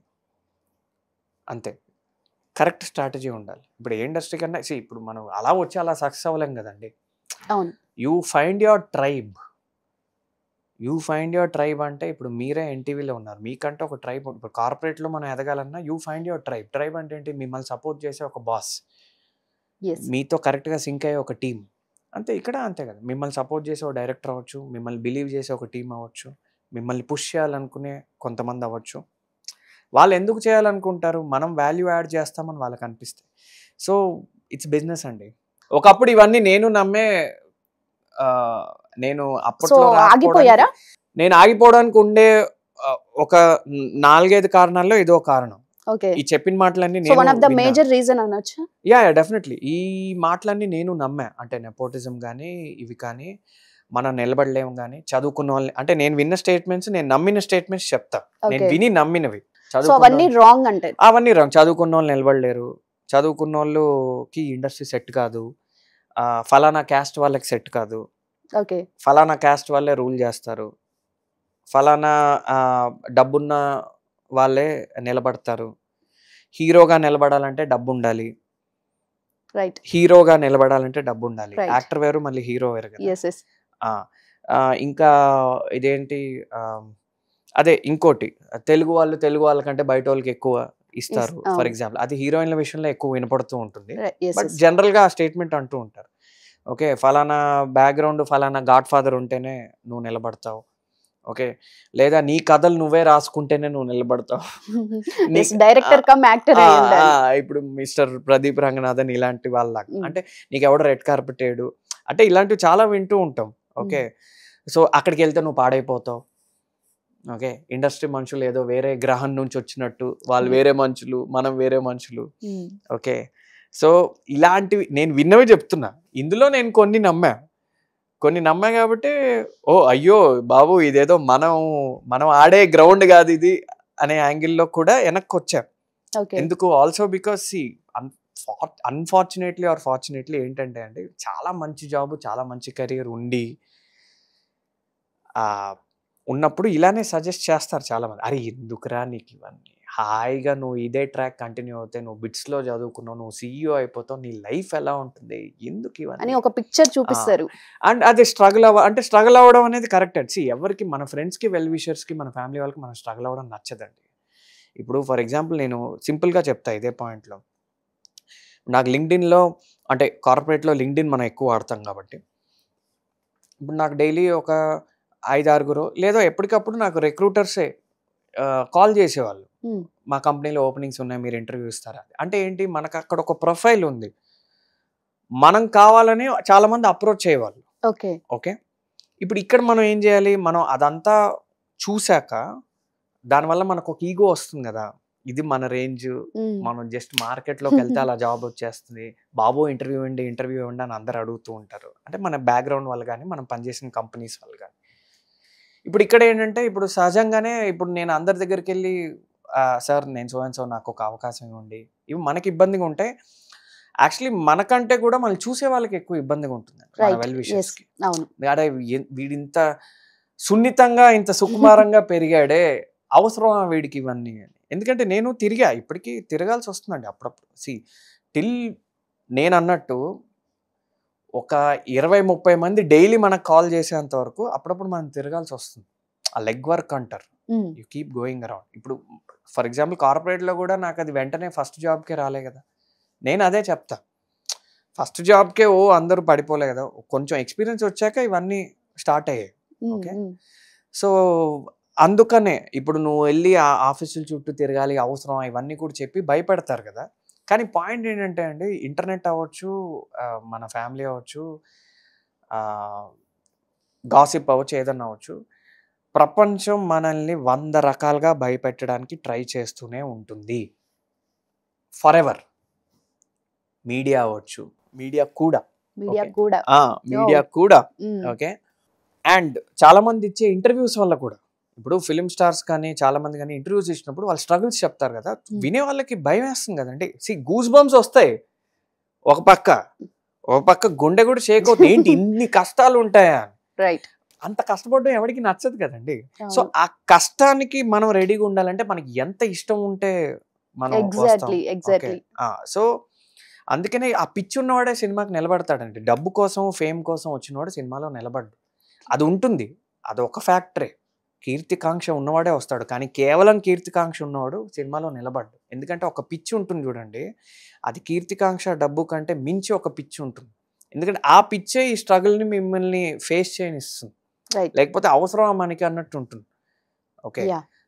అంతే. కరెక్ట్ స్ట్రాటజీ ఉండాలి. ఇప్పుడు ఏ ఇండస్ట్రీ కన్నా ఇప్పుడు మనం అలా వచ్చి అలా సక్సెస్ అవ్వలేం కదండి. అవును. You find your tribe. అంటే ఇప్పుడు మీరే ఎన్టీవీలో ఉన్నారు, మీకంటే ఒక ట్రైబ్. ఇప్పుడు కార్పొరేట్లో మనం ఎదగాలన్నా you find your tribe. Tribe అంటే ఏంటి? మిమ్మల్ని సపోర్ట్ చేసే ఒక బాస్, మీతో కరెక్ట్గా సింక్ అయ్యే ఒక టీం, అంతే. ఇక్కడ అంతే కదా, మిమ్మల్ని సపోర్ట్ చేసే ఒక డైరెక్టర్ అవ్వచ్చు, మిమ్మల్ని బిలీవ్ చేసే ఒక టీం అవ్వచ్చు, మిమ్మల్ని పుష్ చేయాలనుకునే కొంతమంది అవ్వచ్చు. వాళ్ళు ఎందుకు చేయాలనుకుంటారు? మనం వాల్యూ యాడ్ చేస్తామని వాళ్ళకి అనిపిస్తాయి. సో ఇట్స్ బిజినెస్ అండి. ఒకప్పుడు ఇవన్నీ నేను నమ్మే, నేను అప్పట్లో ఆగిపోయారా? నేను ఆగిపోవడానికి ఉండే ఒక 4-5 కారణాల్లో ఇదో కారణం. ఓకే. ఈ చెప్పిన మాటలన్నీ so one of the major reason అనొచ్చు. Yeah definitely. ఈ మాటలన్నీ నేను నమ్మా. అంటే నెపోటిజం కానీ ఇవి కానీ, మనం నిలబడలేము కానీ, చదువుకున్న వాళ్ళని, అంటే నేను విన్న స్టేట్మెంట్స్, నేను నమ్మిన స్టేట్మెంట్స్ చెప్తా. నేను విని నమ్మినవి. అవన్నీ రాంగ్ అంటే అవన్నీ రాంగ్. చదువుకున్న వాళ్ళు నిలబడలేరు, చదువుకున్న వాళ్ళకి ఇండస్ట్రీ సెట్ కాదు, ఫలానా క్యాస్ట్ వాళ్ళకి సెట్ కాదు, ఓకే, ఫలానా క్యాస్ట్ వాళ్ళే రూల్ చేస్తారు, ఫలానా డబ్బున్న వాళ్ళే నిలబడతారు, హీరోగా నిలబడాలంటే డబ్బు ఉండాలి, రైట్, హీరోగా నిలబడాలంటే డబ్బు ఉండాలి, యాక్టర్ వేరు మళ్ళీ హీరో వేరు కదా. ఇంకా ఇదేంటి, అదే ఇంకోటి, తెలుగు వాళ్ళకంటే బయట వాళ్ళకి ఎక్కువ ఇస్తారు ఫర్ ఎగ్జాంపుల్. అది హీరోయిన్ల విషయంలో ఎక్కువ వినపడుతూ ఉంటుంది. బట్ జనరల్గా ఆ స్టేట్మెంట్ అంటూ ఉంటారు. ఓకే, ఫలానా బ్యాక్గ్రౌండ్, ఫలానా గాడ్ ఫాదర్ ఉంటేనే నువ్వు నిలబడతావు, ఓకే, లేదా నీ కథలు నువ్వే రాసుకుంటేనే నువ్వు నిలబడతావు. Director come actor. ఇప్పుడు మిస్టర్ ప్రదీప్ రంగనాథన్ ఇలాంటి వాళ్ళ, అంటే నీకు ఎవడో రెడ్ కార్పెట్ వేయడు, అంటే ఇలాంటివి చాలా వింటూ ఉంటాం. ఓకే, సో అక్కడికి వెళ్తే నువ్వు పాడైపోతావు. ఓకే, ఇండస్ట్రీ మనుషులు ఏదో వేరే గ్రహం నుంచి వచ్చినట్టు, వాళ్ళు వేరే మనుషులు, మనం వేరే మనుషులు. ఓకే, సో ఇలాంటివి నేను విన్నవి చెప్తున్నా. ఇందులో నేను కొన్ని నమ్మా కాబట్టి, ఓ అయ్యో బాబు ఇదేదో మనం ఆడే గ్రౌండ్ కాదు ఇది అనే యాంగిల్లో కూడా వెనక్కి వచ్చా. ఎందుకు? Also because unfortunately are fortunately ఏంటంటే అండి, చాలా మంచి జాబ్, చాలా మంచి కెరీర్ ఉన్నప్పుడు ఇలానే సజెస్ట్ చేస్తారు చాలా మంది. అరే ఎందుకురా నీకు ఇవన్నీ, హాయిగా నువ్వు ఇదే ట్రాక్ కంటిన్యూ అవుతాయి, నువ్వు బిట్స్లో చదువుకున్నావు, నువ్వు CEO అయిపోతావు, నీ లైఫ్ ఎలా ఉంటుంది, ఎందుకు ఇవన్నీ ఒక పిక్చర్ చూపిస్తారు. అండ్ అది స్ట్రగుల్ అవ్వడం అనేది కరెక్ట్. ఎవరికి, మన ఫ్రెండ్స్కి, వెల్ విషర్స్కి, మన ఫ్యామిలీ వాళ్ళకి మనం స్ట్రగుల్ అవ్వడం నచ్చదండి. ఇప్పుడు ఫర్ ఎగ్జాంపుల్ నేను సింపుల్గా చెప్తా ఇదే పాయింట్లో. నాకు లింక్డ్ఇన్లో, అంటే కార్పొరేట్లో లింక్డ్ఇన్ మనం ఎక్కువ వాడతాం కాబట్టి, ఇప్పుడు నాకు డైలీ ఒక 5-6 లేదో ఎప్పటికప్పుడు నాకు రిక్రూటర్సే కాల్ చేసేవాళ్ళు. మా కంపెనీలో ఓపెనింగ్స్ ఉన్నాయి, మీరు ఇంటర్వ్యూ ఇస్తారా? అంటే ఏంటి, మనకు అక్కడ ఒక ప్రొఫైల్ ఉంది, మనం కావాలని చాలామంది అప్రోచ్ అయ్యేవాళ్ళు. ఓకే, ఇప్పుడు ఇక్కడ మనం ఏం చేయాలి, మనం అదంతా చూశాక దానివల్ల మనకు ఒక ఈగో వస్తుంది కదా, ఇది మన రేంజ్, మనం జస్ట్ మార్కెట్లోకి వెళ్తే అలా జాబ్ వచ్చేస్తుంది, బాబు ఇంటర్వ్యూ ఇవ్వండి అని అందరు అడుగుతూ ఉంటారు. అంటే మన బ్యాక్గ్రౌండ్ వాళ్ళు కానీ, మనం పనిచేసిన కంపెనీస్ వాళ్ళు కానీ. ఇప్పుడు ఇక్కడ ఏంటంటే, ఇప్పుడు సహజంగానే ఇప్పుడు నేను అందరి దగ్గరికి వెళ్ళి, సార్ నేను సో నాకు ఒక అవకాశం ఇవ్వండి, ఇవి మనకి ఇబ్బందిగా ఉంటాయి. యాక్చువల్లీ మనకంటే కూడా మనం చూసే వాళ్ళకి ఎక్కువ ఇబ్బందిగా ఉంటుంది, వెల్ విషర్స్కి. అడే వీడింత సున్నితంగా, ఇంత సుకుమారంగా పెరిగాడే, అవసరం వీడికి ఇవన్నీ. ఎందుకంటే నేను తిరిగా, ఇప్పటికీ తిరగాల్సి వస్తుందండి అప్పుడప్పుడు. టిల్ నేను అన్నట్టు ఒక 20-30 మంది డైలీ మనకు కాల్ చేసేంత వరకు అప్పుడప్పుడు మనం తిరగాల్సి వస్తుంది. ఆ లెగ్ వర్క్ అంటారు. You keep going around. ఇప్పుడు ఫర్ ఎగ్జాంపుల్ కార్పొరేట్లో కూడా నాకు అది వెంటనే ఫస్ట్ జాబ్కే రాలే కదా. నేను అదే చెప్తా, ఫస్ట్ జాబ్కే అందరూ పడిపోలే కదా, కొంచెం ఎక్స్పీరియన్స్ వచ్చాక ఇవన్నీ స్టార్ట్ అయ్యాయి. ఓకే, సో అందుకనే ఇప్పుడు నువ్వు వెళ్ళి ఆ ఆఫీసుల చుట్టూ తిరగాలి అవసరం ఇవన్నీ కూడా చెప్పి భయపెడతారు కదా. కానీ పాయింట్ ఏంటంటే అండి, ఇంటర్నెట్ అవ్వచ్చు, మన ఫ్యామిలీ అవ్వచ్చు, గాసిప్ అవ్వచ్చు, ఏదన్నా అవ్వచ్చు, ప్రపంచం మనల్ని 100 రకాలుగా భయపెట్టడానికి ట్రై చేస్తూనే ఉంటుంది ఫర్ ఎవర్. మీడియా అవ్వచ్చు, మీడియా కూడా ఓకే. అండ్ చాలా మంది ఇచ్చే ఇంటర్వ్యూస్ వల్ల కూడా, ఇప్పుడు ఫిలిం స్టార్స్ కానీ చాలా మంది కానీ ఇంటర్వ్యూస్ ఇచ్చినప్పుడు వాళ్ళు స్ట్రగుల్స్ చెప్తారు కదా, వినే వాళ్ళకి భయం వేస్తుంది కదండి. గూస్ బంప్స్ వస్తాయి ఒక పక్క గుండె కూడా షేక్ అవుతుంది, ఏంటి ఇన్ని కష్టాలు ఉంటాయా. రైట్, అంత కష్టపడడం ఎవరికి నచ్చదు కదండి. సో ఆ కష్టానికి మనం రెడీగా ఉండాలంటే మనకి ఎంత ఇష్టం ఉంటే మనం ఎగ్జాక్ట్లీ. సో అందుకనే ఆ పిచ్చి ఉన్నవాడే సినిమాకి నిలబడతాడండి. డబ్బు కోసం ఫేమ్ కోసం వచ్చినవాడు సినిమాలో నిలబడ్డు. అది ఉంటుంది, అది ఒక ఫ్యాక్టరే. కీర్తికాంక్ష ఉన్నవాడే వస్తాడు, కానీ కేవలం కీర్తికాంక్ష ఉన్నవాడు సినిమాలో నిలబడ్డు. ఎందుకంటే ఒక పిచ్చి ఉంటుంది చూడండి, అది కీర్తికాంక్ష డబ్బు కంటే మించి ఒక పిచ్చి ఉంటుంది. ఎందుకంటే ఆ పిచ్చే ఈ స్ట్రగుల్ని మిమ్మల్ని ఫేస్ చేయనిస్తుంది, లేకపోతే అవసరం మనకి అన్నట్టు ఉంటుంది. Okay,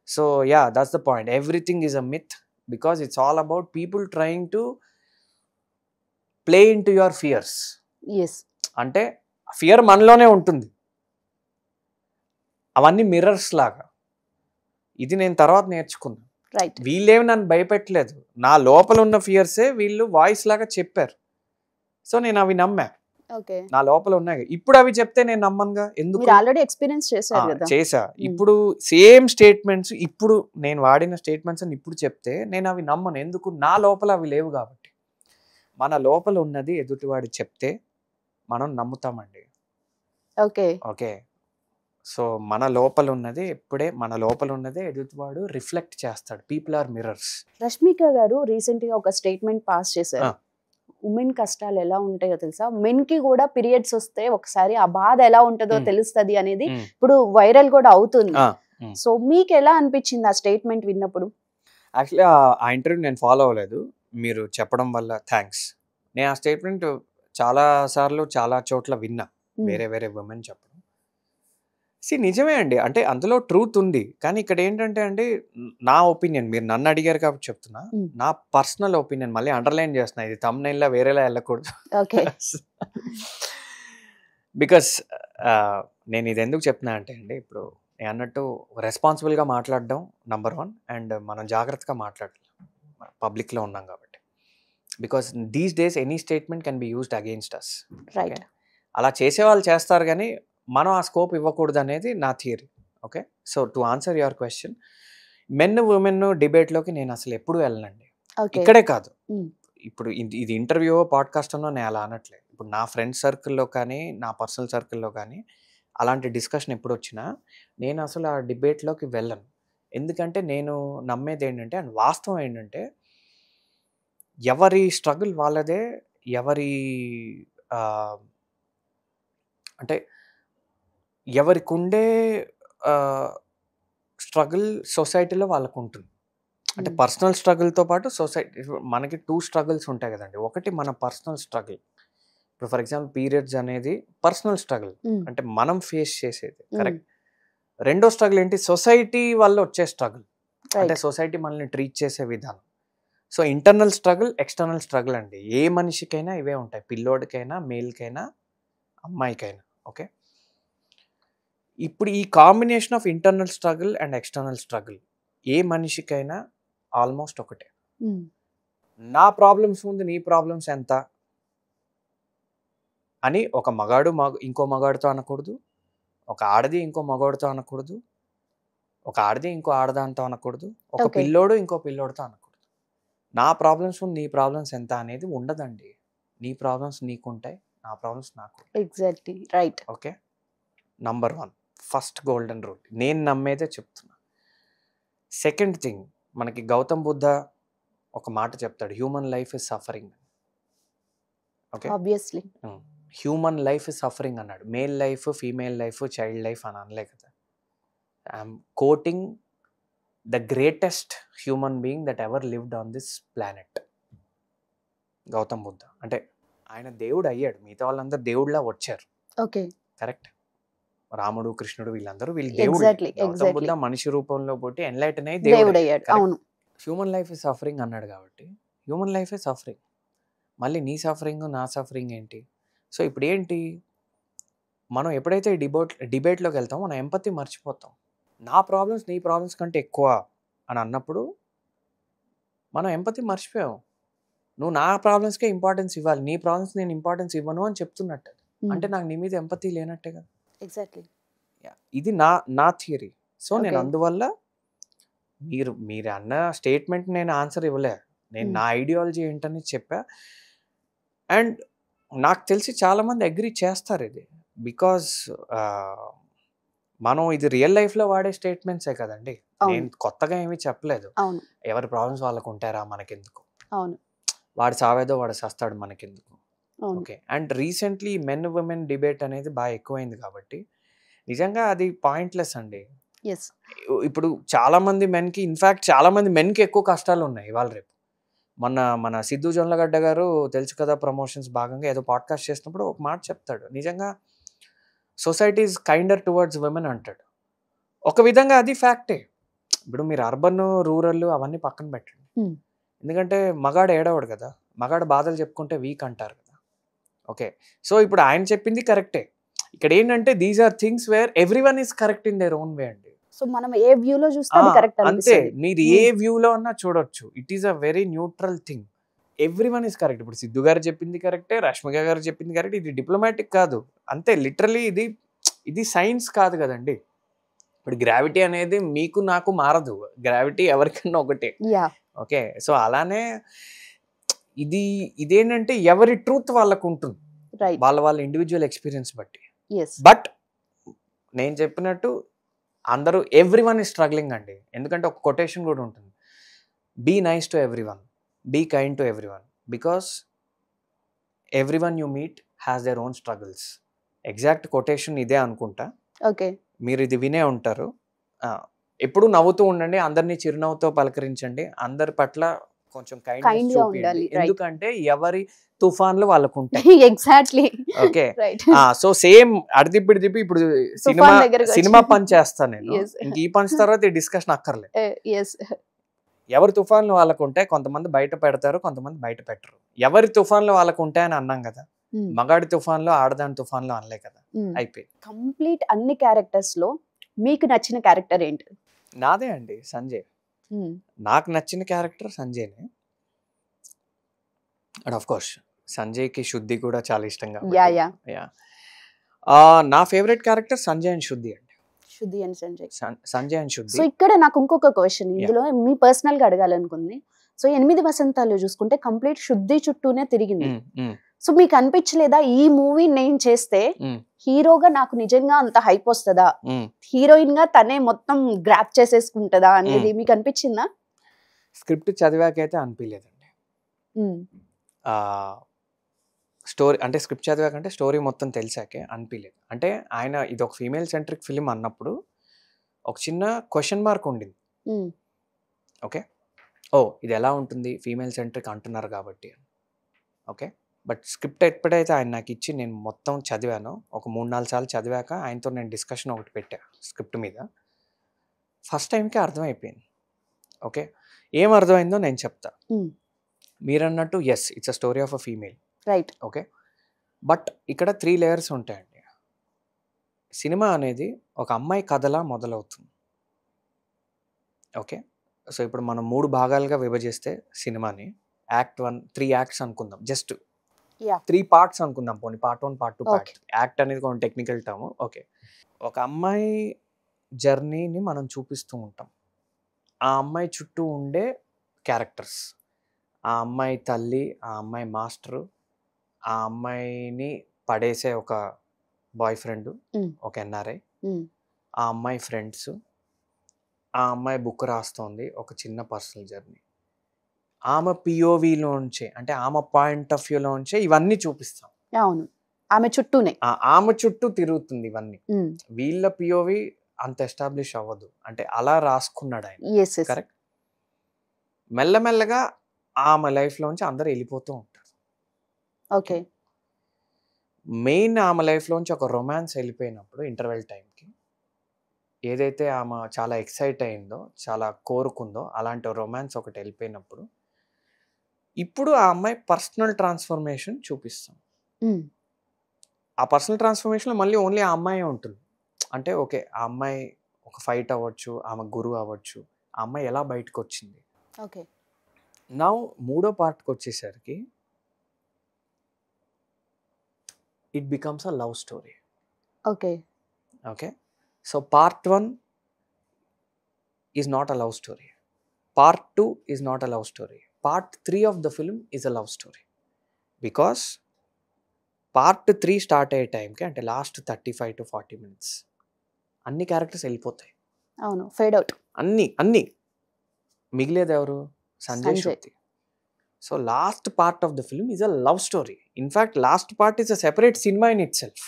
so yeah, that's the point. Everything is a myth because it's all about people trying to play in to your fears. అంటే ఫియర్ మనలోనే ఉంటుంది, అవన్నీ మిర్రర్స్ లాగా. ఇది నేను తర్వాత నేర్చుకున్నాను. వీళ్ళేమి నన్ను భయపెట్టలేదు, నా లోపల ఉన్న ఫియర్సే వీళ్ళు వాయిస్ లాగా చెప్పారు. సో నేను అవి నమ్మా, నా లోపల ఉన్నాయి. ఇప్పుడు అవి చెప్తే నేను నమ్మనుగా, ఎందుకు? ఆల్రెడీ ఎక్స్పీరియన్స్ చేశా. ఇప్పుడు సేమ్ స్టేట్మెంట్స్, ఇప్పుడు నేను వాడిన స్టేట్మెంట్స్ అని ఇప్పుడు చెప్తే నేను అవి నమ్మను, ఎందుకు? నా లోపల అవి లేవు కాబట్టి. మన లోపల ఉన్నది ఎదుటివాడు చెప్తే మనం నమ్ముతామండి. ఓకే, సో మన లోపల ఉన్నది ఎదుటివాడు రిఫ్లెక్ట్ చేస్తాడు. People are mirrors. రష్మిక గారు రీసెంట్ గా ఒక స్టేట్మెంట్ పాస్ చేశారు. ఉమెన్ కష్టాలు ఎలా ఉంటాయో తెలుసా, మెన్ కి కూడా పీరియడ్స్ వస్తే ఒకసారి ఆ బాధ ఎలా ఉంటుందో తెలుస్తుంది అనేది ఇప్పుడు వైరల్ కూడా అవుతుంది. సో మీకు ఎలా అనిపించింది ఆ స్టేట్మెంట్ విన్నప్పుడు? యాక్చువల్లీ ఆ ఇంటర్వ్యూ నేను ఫాలో అవ్వలేదు, మీరు చెప్పడం వల్ల థ్యాంక్స్. నేను ఆ స్టేట్మెంట్ చాలా సార్లు చాలా చోట్ల విన్నా, వేరే వేరే ఉమెన్ చెప్పడం. నిజమే అండి, అంటే అందులో ట్రూత్ ఉంది. కానీ ఇక్కడ ఏంటంటే అండి, నా ఒపీనియన్, మీరు నన్ను అడిగారు కాబట్టి చెప్తున్నా, నా పర్సనల్ ఒపీనియన్, మళ్ళీ అండర్లైన్ చేస్తున్నా, ఇది thumbnail వేరేలా వెళ్ళకూడదు. బికాస్ నేను ఇది ఎందుకు చెప్తున్నా అంటే అండి, ఇప్పుడు నేను అన్నట్టు రెస్పాన్సిబుల్గా మాట్లాడడం నంబర్ 1, అండ్ మనం జాగ్రత్తగా మాట్లాడాలి, పబ్లిక్లో ఉన్నాం కాబట్టి. Because these days any statement can be used against us. అలా చేసేవాళ్ళు చేస్తారు, కానీ మనం ఆ స్కోప్ ఇవ్వకూడదు అనేది నా theory. Okay, so to answer your question, men women డిబేట్లోకి నేను అసలు ఎప్పుడు వెళ్ళనండి. ఇక్కడే కాదు, ఇప్పుడు ఇది ఇంటర్వ్యూ పాడ్కాస్ట్ అన్నో నేను అలా అనట్లేదు. ఇప్పుడు నా ఫ్రెండ్స్ సర్కిల్లో కానీ నా పర్సనల్ సర్కిల్లో కానీ అలాంటి డిస్కషన్ ఎప్పుడు వచ్చినా నేను అసలు ఆ డిబేట్లోకి వెళ్ళను. ఎందుకంటే నేను నమ్మేది ఏంటంటే, అండ్ వాస్తవం ఏంటంటే, ఎవరి స్ట్రగుల్ వాళ్ళదే, ఎవరి అంటే ఎవరికి ఉండే స్ట్రగుల్ సొసైటీలో వాళ్ళకు ఉంటుంది. అంటే పర్సనల్ స్ట్రగుల్తో పాటు సొసైటీ, మనకి 2 స్ట్రగుల్స్ ఉంటాయి కదండి. ఒకటి మన పర్సనల్ స్ట్రగుల్, ఇప్పుడు ఫర్ ఎగ్జాంపుల్ పీరియడ్స్ అనేది పర్సనల్ స్ట్రగుల్, అంటే మనం ఫేస్ చేసేది, కరెక్ట్. రెండో స్ట్రగుల్ ఏంటి, సొసైటీ వల్ల వచ్చే స్ట్రగుల్, అంటే సొసైటీ మనల్ని ట్రీట్ చేసే విధానం. So internal struggle, external struggle అండి. ఏ మనిషికైనా ఇవే ఉంటాయి, పిల్లోడికైనా, మేల్కైనా, అమ్మాయికైనా. ఓకే, ఇప్పుడు ఈ combination of internal struggle and external struggle ఏ మనిషికైనా ఆల్మోస్ట్ ఒకటే. నా ప్రాబ్లమ్స్ ముందు నీ ప్రాబ్లమ్స్ ఎంత అని ఒక మగాడు ఇంకో మగాడితో అనకూడదు, ఒక ఆడది ఇంకో మగాడితో అనకూడదు, ఒక ఆడది ఇంకో ఆడదాంతో అనకూడదు, ఒక పిల్లోడు ఇంకో పిల్లోడితో అనకూడదు. నా ప్రాబ్లమ్స్ ముందు నీ ప్రాబ్లమ్స్ ఎంత అనేది ఉండదండి. నీ ప్రాబ్లమ్స్ నీకుంటాయి, నా ప్రాబ్లమ్స్ నాకు. Exactly right. Okay, number 1 first golden rule, నేను నమ్మేదే చెప్తున్నా. సెకండ్ థింగ్, మనకి గౌతమ్ బుద్ధ ఒక మాట చెప్తాడు, human life is suffering. Okay, obviously. Human life is suffering అన్నాడు. Male life, female life, child life అని అనలే కదా. I'm quoting the greatest human being that ever lived on this planet, Gautam Buddha. అంటే ఆయన దేవుడు అయ్యాడు, మిగతా వాళ్ళందరూ దేవుడిలా వచ్చారు. Okay, correct. రాముడు, కృష్ణుడు వీళ్ళందరూ వీళ్ళు దేవుడు. ఎగ్జాక్ట్లీ గౌతమ్ ఎగ్జాక్ట్లీ బుద్ధ మనిషి రూపంలో పుట్టి ఎన్లైటన్ అయ్యి దేవుడు దేవుడు అయ్యాడు. అయ్యాడు. అవును. హ్యూమన్ లైఫ్ ఇస్ సఫరింగ్ అన్నాడు కాబట్టి హ్యూమన్ లైఫ్ ఇస్ సఫరింగ్. మళ్ళీ నీ సఫరింగ్ నా సఫరింగ్ ఏంటి? సో ఇప్పుడు ఏంటి, మనం ఎప్పుడైతే డిబేట్లోకి వెళ్తామో మనం ఎంపతి మర్చిపోతాం. నా ప్రాబ్లమ్స్ నీ ప్రాబ్లమ్స్ కంటే ఎక్కువ అని అన్నప్పుడు మనం ఎంపతి మర్చిపోయాం. నువ్వు నా ప్రాబ్లమ్స్కే ఇంపార్టెన్స్ ఇవ్వాలి, నీ ప్రాబ్లమ్స్ నేను ఇంపార్టెన్స్ ఇవ్వను అని చెప్తున్నట్టు. అంటే నాకు నీ మీద ఎంపతి లేనట్టే కదా. ఎగ్జాక్ట్లీ. ఇది నా థియరీ. సో నేను అందువల్ల మీరు అన్న స్టేట్మెంట్ నేను ఆన్సర్ ఇవ్వలే, నేను నా ఐడియాలజీ ఏంటని చెప్పా. అండ్ నాకు తెలిసి చాలామంది అగ్రీ చేస్తారు ఇది, బికాజ్ మనం ఇది రియల్ లైఫ్లో వాడే స్టేట్మెంట్సే కదండి. నేను కొత్తగా ఏమీ చెప్పలేదు. ఎవరి ప్రాబ్లమ్స్ వాళ్ళకు ఉంటారా, మనకెందుకు, వాడు సావేదో వాడు సస్తాడు, మనకెందుకు. Okay, and recently men women debate అనేది బాగా ఎక్కువైంది కాబట్టి నిజంగా అది పాయింట్లెస్ అండి. ఇప్పుడు చాలా మంది మెన్కి, ఇన్ఫ్యాక్ట్ చాలా మంది మెన్కి ఎక్కువ కష్టాలు ఉన్నాయి ఇవాళ రేపు. మన సిద్ధు జొన్నలగడ్డ గారు తెలుసు కదా, ప్రమోషన్స్ భాగంగా ఏదో పాడ్కాస్ట్ చేసినప్పుడు ఒక మాట చెప్తాడు, నిజంగా society is kinder towards women అంటాడు. ఒక విధంగా అది ఫ్యాక్టే. ఇప్పుడు మీరు అర్బన్ రూరల్ అవన్నీ పక్కన పెట్టండి, ఎందుకంటే మగాడు ఏడవడు కదా, మగాడు బాధలు చెప్పుకుంటే వీక్ అంటారు కదా. ఓకే, సో ఇప్పుడు ఆయన చెప్పింది కరెక్టే. ఇక్కడ ఏంటంటే these are things where everyone is correct in their own way అండి. సో మనం ఏ వ్యూలో చూస్తే అది కరెక్ట్ అంతే, మీరు ఏ వ్యూలో అన్నా చూడొచ్చు. It is a very neutral thing. Everyone is correct. ఇప్పుడు సిద్ధు గారు చెప్పింది కరెక్టే, రష్మిక గారు చెప్పింది కరెక్ట్. ఇది డిప్లొమాటిక్ కాదు, అంతే. లిటరలీ ఇది సైన్స్ కాదు కదండి. ఇప్పుడు గ్రావిటీ అనేది మీకు నాకు మారదు, గ్రావిటీ ఎవరికన్నా ఒకటే. ఓకే, సో అలానే ఇదేంటంటే ఎవరి ట్రూత్ వాళ్ళకు ఉంటుంది, వాళ్ళ ఇండివిజువల్ ఎక్స్పీరియన్స్ బట్టి. బట్ నేను చెప్పినట్టు అందరూ ఎవ్రీవన్ ఈజ్ స్ట్రగ్లింగ్ అండి. ఎందుకంటే ఒక కొటేషన్ కూడా ఉంటుంది, be nice to everyone, be kind to everyone, because everyone you meet has their own struggles. Exact quotation ఇదే అనుకుంటా. ఓకే, మీరు ఇది వినే ఉంటారు. ఎప్పుడు నవ్వుతూ ఉండండి, అందరినీ చిరునవ్వుతో పలకరించండి, అందరి పట్ల కొంచెం కైండ్నెస్ చూపించండి. ఎందుకంటే ఎవరి తుఫాన్లు వాళ్ళకు ఉంటాయి. ఎగ్జాక్ట్లీ. ఓకే, సో సేమ్ అడిదిప్పి ఇప్పుడు సినిమా పని చేస్తాను నేను, ఇంక ఈ పంచ్ తర్వాత ఈ డిస్కషన్ అక్కర్లే. ఎవరి తుఫాన్లు వాళ్ళకు ఉంటాయి, కొంతమంది బయట పెడతారు, కొంతమంది బయట పెట్టరు. ఎవరి తుఫాన్లు వాళ్ళకు ఉంటాయని అన్నాం కదా, మగాడి తుఫాన్లో ఆడదాని తుఫాన్లో అనలే కదా. అయిపోయింది. కంప్లీట్ అన్ని క్యారెక్టర్స్ లో మీకు నచ్చిన క్యారెక్టర్ ఏంటి? నాదే అండి, సంజయ్. నాకు నచ్చిన క్యారెక్టర్ సంజయ్నే. అండ్ ఆఫ్ కోర్స్ సంజయ్కి శుద్ధి కూడా చాలా ఇష్టం కాబట్టి నా ఫేవరెట్ క్యారెక్టర్ సంజయ్ అండ్ శుద్ధి అండి. శుద్ధి అండ్ సంజయ్, సంజయ్ అండ్ శుద్ధి. సో ఇక్కడ నాకు ఇంకొక క్వశ్చన్ ఇందులో మీ పర్సనల్ గా అడగాలనుకుంది. సో 8 వసంతాలు చూసుకుంటే కంప్లీట్ శుద్ధి చుట్టూనే తిరిగింది. సో మీకు అనిపించలేదా ఈ మూవీ నేను చేస్తే హీరోగా నాకు నిజంగా అంత హైప్ వస్తుందా, హీరోయిన్ గా తనే మొత్తం గ్రాప్ చేసేసుకుంటదా అనేది మీకు అనిపించిందా? స్క్రిప్ట్ చదివాకైతే అనిపించలేదండి. స్టోరీ అంటే స్క్రిప్ట్ చదివాకంటే స్టోరీ మొత్తం తెలిసాకే అనిపించలేదు. అంటే ఆయన ఇది ఒక ఫీమేల్ సెంట్రిక్ ఫిలిం అన్నప్పుడు ఒక చిన్న క్వశ్చన్ మార్క్ ఉండింది. ఓకే, ఇది ఎలా ఉంటుంది, ఫీమేల్ సెంట్రిక్ అంటున్నారు కాబట్టి. ఓకే, బట్ స్క్రిప్ట్ ఎప్పుడైతే ఆయన నాకు ఇచ్చి నేను మొత్తం చదివాను, ఒక 3-4 సార్లు చదివాక ఆయనతో నేను డిస్కషన్ ఒకటి పెట్టా స్క్రిప్ట్ మీద. ఫస్ట్ టైంకే అర్థమైపోయింది. ఓకే, ఏం అర్థమైందో నేను చెప్తా. మీరన్నట్టు yes, it's a story of a female, right. Okay, but ఇక్కడ 3 లేయర్స్ ఉంటాయండి. సినిమా అనేది ఒక అమ్మాయి కథలా మొదలవుతుంది. ఓకే, సో ఇప్పుడు మనం 3 భాగాలుగా విభజిస్తే సినిమాని, యాక్ట్ 1, 3 యాక్ట్స్ అనుకుందాం, జస్ట్ 3 పార్ట్స్ అనుకుందాం, పోనీ పార్ట్ 1, పార్ట్ 2, పార్ట్ 3. యాక్ట్ అనేది కొంచెం టెక్నికల్ టర్మ్. ఓకే, ఒక అమ్మాయి జర్నీని మనం చూపిస్తూ ఉంటాం. ఆ అమ్మాయి చుట్టూ ఉండే క్యారెక్టర్స్, ఆ అమ్మాయి తల్లి, ఆ అమ్మాయి మాస్టరు, ఆ అమ్మాయిని పడేసే ఒక బాయ్ ఫ్రెండ్, ఒక ఎన్ఆర్ఐ, ఆ అమ్మాయి ఫ్రెండ్స్, ఆ అమ్మాయి బుక్ రాస్తోంది, ఒక చిన్న పర్సనల్ జర్నీ. ఆమె పిఓవిలోంచే, అంటే ఆమె పాయింట్ ఆఫ్ వ్యూలోంచే ఇవన్నీ చూపిస్తాం. అవును, ఆమె చుట్టూనే. ఆమె చుట్టూ తిరుగుతుంది ఇవన్నీ. వీళ్ళ పిఓవి అంత ఎస్టాబ్లిష్ అవ్వదు, అంటే అలా రాసుకున్నాడు ఆయన. Yes yes. కరెక్ట్. మెల్లమెల్లగా ఆమె లైఫ్లోంచి అందరూ వెళ్ళిపోతూ ఉంటారు. ఓకే. మెయిన్ ఆమె లైఫ్లోంచి ఒక రొమాన్స్ వెళ్ళిపోయినప్పుడు ఇంటర్వెల్ టైంకి, ఏదైతే ఆమె చాలా ఎక్సైట్ అయిందో, చాలా కోరుకుందో, అలాంటి రొమాన్స్ ఒకటి వెళ్ళిపోయినప్పుడు ఇప్పుడు ఆ అమ్మాయి పర్సనల్ ట్రాన్స్ఫర్మేషన్ చూపిస్తాం. ఆ పర్సనల్ ట్రాన్స్ఫర్మేషన్లో మళ్ళీ ఓన్లీ ఆ అమ్మాయే ఉంటుంది. అంటే ఓకే, ఆ అమ్మాయి ఒక ఫైట్ అవ్వచ్చు, ఆమె గురువు అవ్వచ్చు, ఆ అమ్మాయి ఎలా బయటకు వచ్చింది. ఓకే. నా మూడో పార్ట్కి వచ్చేసరికి it becomes a love story. Okay. Okay. So part 1 is not a love story, part 2 is not a love story, part 3 of the film is a love story. Because part 3 start అయ్యే టైంకి, అంటే last 35 to 40 minutes అన్ని characters వెళ్ళిపోతాయి. అవును, fade out. అన్ని మిగిలేది ఎవరు? సంజయ్ సంజయ్. శుద్ధి. So last part of the film is a love story. In fact last part is a separate cinema in it self.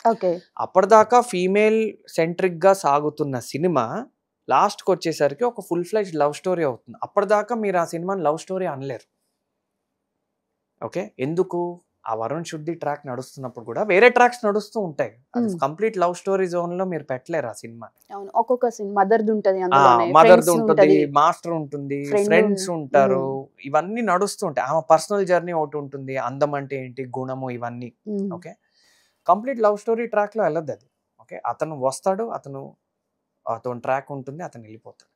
Okay. అప్పటిదాకా ఫీమేల్ సెంట్రిక్గా సాగుతున్న సినిమా లాస్ట్కి వచ్చేసరికి ఒక ఫుల్ ఫ్లెడ్జ్డ్ లవ్ స్టోరీ అవుతుంది. అప్పటిదాకా మీరు ఆ సినిమాని లవ్ స్టోరీ అనలేరు. ఓకే. ఎందుకు? ఆ వరుణ్ శుద్ధి ట్రాక్ నడుస్తున్నప్పుడు కూడా వేరే ట్రాక్స్ నడుస్తూ ఉంటాయి. అది కంప్లీట్ లవ్ స్టోరీ జోన్లో మీరు పెట్టలేరు ఆ సినిమా. అవును, ఒక్కొక్క సినిమా మదర్ది ఉంటుంది, అందులోనే మదర్ది ఉంటుంది, మాస్టర్ ఉంటుంది, ఫ్రెండ్స్ ఉంటారు, మ్మ్. ఇవన్నీ నడుస్తూ ఉంటాయి. ఆమె పర్సనల్ జర్నీ ఒకటి ఉంటుంది, అందం అంటే ఏంటి, గుణము, ఇవన్నీ. ఓకే. కంప్లీట్ లవ్ స్టోరీ ట్రాక్లో వెళ్ళదు అది. ఓకే. అతను వస్తాడు, అతను ట్రాక్ ఉంటుంది, అతను వెళ్ళిపోతాడు.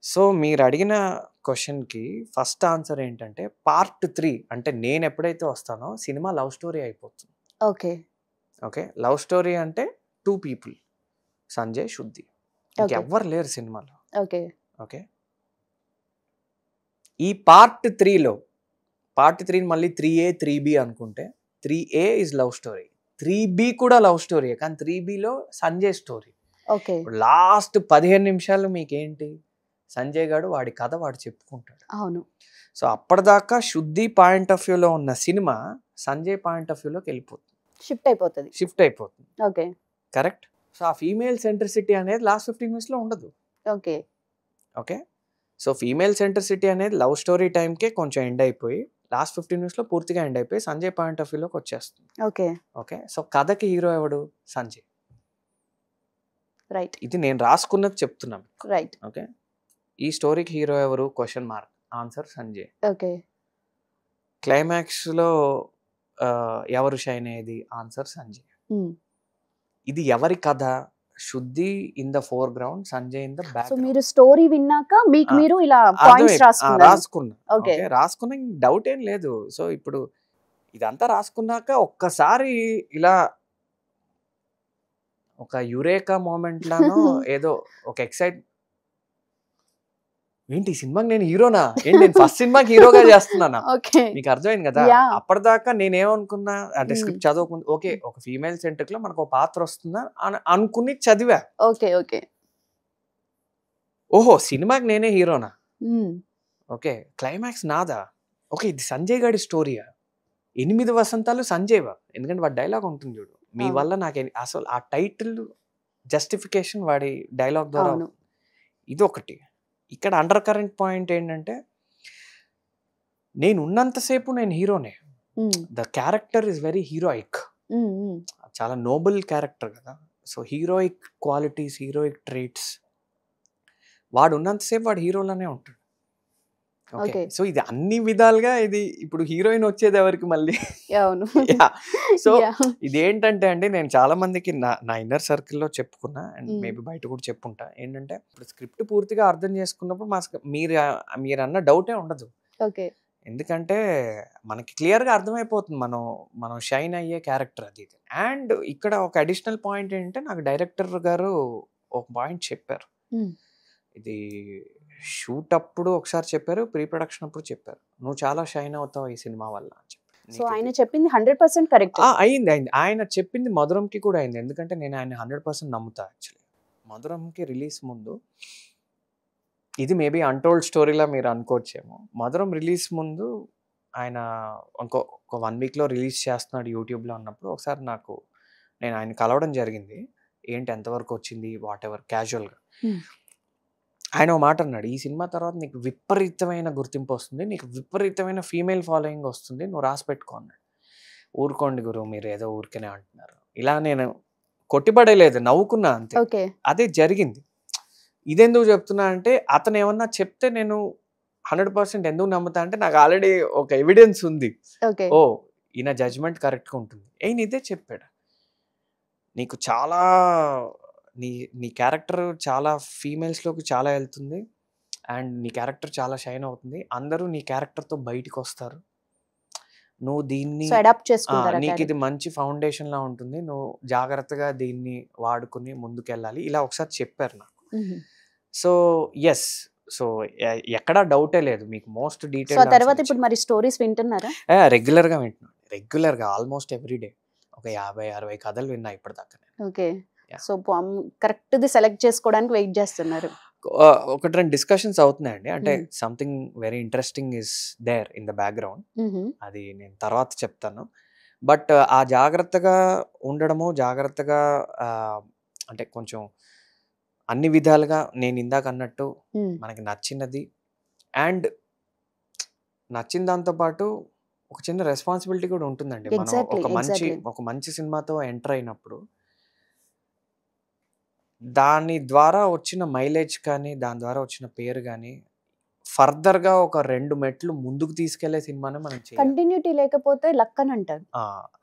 సో మీరు అడిగిన క్వశ్చన్కి ఫస్ట్ ఆన్సర్ ఏంటంటే పార్ట్ 3, అంటే నేను ఎప్పుడైతే వస్తానో సినిమా లవ్ స్టోరీ అయిపోతుంది. ఓకే. ఓకే. లవ్ స్టోరీ అంటే 2 people, సంజయ్, శుద్ధి, ఇంకెవ్వరు లేరు సినిమాలో. ఓకే. ఓకే. ఈ పార్ట్ 3లో, పార్ట్ 3 మళ్ళీ 3A 3B అనుకుంటే 3A is love story, 3B కూడా లవ్ స్టోరీ, కానీ 3Bలో సంజయ్ స్టోరీ. ఓకే. లాస్ట్ 15 నిమిషాలు మీకేంటి, సంజయ్ గారు వాడి కథ వాడు చెప్పుకుంటాడు. అవును. సో అప్పటిదాకా శుద్ధి పాయింట్ ఆఫ్ వ్యూలో ఉన్న సినిమా సంజయ్ పాయింట్ ఆఫ్ వ్యూలోకి వెళ్ళిపోతుంది, షిఫ్ట్ అయిపోతుంది. ఓకే. కరెక్ట్. సో ఆ ఫీమేల్ సెంట్రిసిటీ అనేది లాస్ట్ 15 minutesలో ఉండదు. Okay. Okay. So female centricity అనేది లవ్ స్టోరీ టైంకే కొంచెం ఎండ్ అయిపోయి లాస్ట్ 15 minutesలో పూర్తిగా ఎండ్ అయిపోయి సంజయ్ పాయింట్ ఆఫ్ వ్యూలోకి వచ్చేస్తుంది. ఓకే. ఓకే. సో కథకి హీరో ఎవడు? సంజయ్. రైట్. ఇది నేను రాసుకున్నది చెప్తున్నాను. రైట్. ఓకే. ఈ స్టోరీకి హీరో ఎవరు? Question mark. Answer Sanjay. Okay. క్లైమాక్స్లో ఎవరు షైన్ అయ్యేది? ఆన్సర్ సంజయ్. ఇది ఎవరి కథ? శుద్ధి in the four ground, Sanjay in the back. So మీరు స్టోరీ విన్నాక మీకు మీరు ఇలా పాయింట్స్ రాసుకున్నా. ఓకే. రాసుకున్నా, డౌట్ ఏం లేదు. సో ఇప్పుడు ఇదంతా రాసుకున్నాక ఒక్కసారి ఇలా ఒక యురేకా మూమెంట్ లానో ఏదో ఒక ఎక్సైట్, ఏంటి ఈ సినిమాకి నేను హీరోనా, ఏంటి నేను ఫస్ట్ సినిమాకి హీరోగా చేస్తున్నానా? మీకు అర్థమైంది కదా. అప్పటిదాకా నేనేమనుకున్నా అంటే స్క్రిప్ట్ చదవకుండా ఓకే ఒక ఫీమేల్ సెంట్రిక్ లో మనకు ఒక పాత్ర వస్తుందా అని అనుకుని చదివా. ఓకే. ఓకే. ఓహో సినిమాకి నేనే హీరోనా. ఓకే. క్లైమాక్స్ నాదా. ఓకే ఇది సంజయ్ గారి స్టోరీయా, 8 వసంతాలు సంజయ్వా. ఎందుకంటే వాడి డైలాగ్ ఉంటుంది చూడు, మీ వల్ల నాకు అసలు ఆ టైటిల్ జస్టిఫికేషన్ వాడి డైలాగ్ ద్వారా. ఇది ఒకటి. ఇక్కడ అండర్ కరెంట్ పాయింట్ ఏంటంటే నేను ఉన్నంతసేపు నేను హీరోనే. The character is very heroic, చాలా నోబుల్ క్యారెక్టర్ కదా. So heroic qualities, heroic traits, వాడు ఉన్నంతసేపు వాడు హీరోలోనే ఉంటాడు. ఓకే. సో ఇది అన్ని విధాలుగా ఇది ఇప్పుడు హీరోయిన్ వచ్చేది ఎవరికి మళ్ళీ? సో ఇదేంటంటే అండి నేను చాలా మందికి నా ఇన్నర్ సర్కిల్లో చెప్పుకున్నా అండ్ మేబీ బయట కూడా చెప్పుంటా. ఏంటంటే ఇప్పుడు స్క్రిప్ట్ పూర్తిగా అర్థం చేసుకున్నప్పుడు మీరు అన్న డౌటే ఉండదు. ఓకే. ఎందుకంటే మనకి క్లియర్గా అర్థమైపోతుంది మనం షైన్ అయ్యే క్యారెక్టర్ అది. అండ్ ఇక్కడ ఒక అడిషనల్ పాయింట్ ఏంటంటే నాకు డైరెక్టర్ గారు ఒక పాయింట్ చెప్పారు. ఇది షూట్ అప్పుడు ఒకసారి చెప్పారు, ప్రీ ప్రొడక్షన్ అప్పుడు చెప్పారు, నువ్వు చాలా షైన్ అవుతావు ఈ సినిమా వల్ల అని చెప్పి. సో ఆయన చెప్పింది 100% కరెక్ట్. అయింది. ఆయన చెప్పింది మధురంకి కూడా అయింది. ఎందుకంటే నేను ఆయన 100% నమ్ముతా. యాక్చువల్లీ మధురంకి రిలీజ్ ముందు ఇది మేబీ అన్‌టోల్డ్ స్టోరీలా మీరు అనుకోవచ్చేమో. 'మధురం' రిలీజ్ ముందు ఆయన ఒక 1 వీక్‌లో రిలీజ్ చేస్తున్నాడు యూట్యూబ్‌లో అన్నప్పుడు ఒకసారి నేను ఆయన్ని కలవడం జరిగింది. ఏంటి ఎంతవరకు వచ్చింది వాటెవర్ క్యాజువల్‌గా. ఆయన ఓ మాట అన్నాడు. "ఈ సినిమా తర్వాత నీకు విపరీతమైన గుర్తింపు వస్తుంది. నీకు విపరీతమైన ఫీమేల్ ఫాలోయింగ్ వస్తుంది. నువ్వు రాసి పెట్టుకో" అన్నాడు. "ఊరుకోండి గురు మీరు ఏదో ఊరికనే అంటున్నారు." ఇలా నేను కొట్టిపడేయలేదు. నవ్వుకున్నా అంతే. ఓకే. అదే జరిగింది. ఇదెందుకు చెప్తున్నా అంటే అతను ఏమన్నా చెప్తే నేను 100% ఎందుకు నమ్ముతా అంటే నాకు ఆల్రెడీ ఒక ఎవిడెన్స్ ఉంది. ఓకే. ఓ ఈయన జడ్జ్‌మెంట్ కరెక్ట్‌గా ఉంటుంది. ఈయన ఇదే చెప్పాడు. నీకు చాలా నీ నీ క్యారెక్టర్ చాలా ఫీమేల్స్‌లోకి చాలా ఎళ్తుంది. అండ్ నీ క్యారెక్టర్ చాలా షైన్ అవుతుంది. అందరూ నీ క్యారెక్టర్‌తో బయటికొస్తారు. నువ్వు దీన్ని సో అడాప్ట్ చేసుకుంటారా నీకిది క్యారెక్టర్? మంచి ఫౌండేషన్‌లా ఉంటుంది. నువ్వు జాగ్రత్తగా దీన్ని వాడుకొని ముందుకెళ్ళాలి. ఇలా ఒకసారి చెప్పారు నాకు. So yes. సో ఎక్కడా డౌటే లేదు. మీకు మోస్ట్ సో డీటెయిల్డ్ ఆ తర్వాత ఆన్సర్ ఇప్పుడు ఇచ్చా. మరి స్టోరీస్ వింటున్నారా? రెగ్యులర్‌గా వింటున్నాను. రెగ్యులర్‌గా ఆల్మోస్ట్ ఎవ్రీ డే. ఒక 50, 60 కథలు విన్నా ఇప్పటిదాకా నేను. ఓకే. యాహ్! సో కరెక్ట్‌ది సెలెక్ట్ చేసుకోవడానికి వెయిట్ చేస్తున్నారు. ఒకటి 2 డిస్కషన్స్ అవుతున్నాయండి. అంటే hmm. Something very interesting is there in the background. అది నేను తర్వాత చెప్తాను. బట్ ఆ జాగ్రత్తగా ఉండడము, జాగ్రత్తగా అంటే కొంచెం అన్ని విధాలుగా నేను ఇందాక అన్నట్టు మనకి నచ్చినది అండ్ నచ్చిన దాంతో పాటు ఒక చిన్న రెస్పాన్సిబిలిటీ కూడా ఉంటుందండి. మనం ఎగ్జాక్ట్‌లీ. ఒక మంచి సినిమాతో ఎంటర్ అయినప్పుడు దాని ద్వారా వచ్చిన మైలేజ్ కానీ, దాని ద్వారా వచ్చిన పేరు గానీ, ఫర్దర్‌గా ఒక 2 మెట్లు ముందుకు తీసుకెళ్ళే సినిమానే మనం చేయాలి. కంటిన్యూటీ లేకపోతే లక్ అని అంటారు.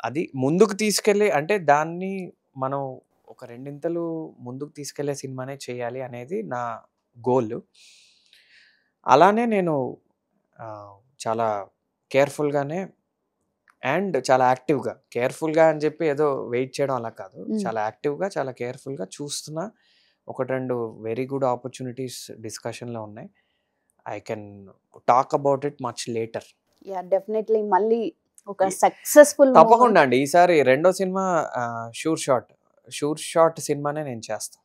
అది ముందుకు తీసుకెళ్ళి అంటే దాన్ని మనం ఒక రెండింతలు ముందుకు తీసుకెళ్ళే సినిమానే చేయాలి అనేది నా గోల్. అలానే నేను చాలా కేర్‌ఫుల్‌గానే అండ్ చాలా యాక్టివ్‌గా కేర్‌ఫుల్‌గా అని చెప్పి ఏదో వెయిట్ చేయడం అలా కాదు. చాలా యాక్టివ్‌గా, చాలా కేర్‌ఫుల్‌గా చూస్తున్నా. 1, 2 వెరీ గుడ్ ఆపర్చునిటీస్ డిస్కషన్‌లో ఉన్నాయి. I can talk about it much later. Yeah! Definitely మళ్ళీ ఒక సక్సెస్‌ఫుల్ మూవీ. తప్పకుండా అండి. ఈసారి రెండో సినిమా షూర్ షాట్ సినిమానే నేను చేస్తా.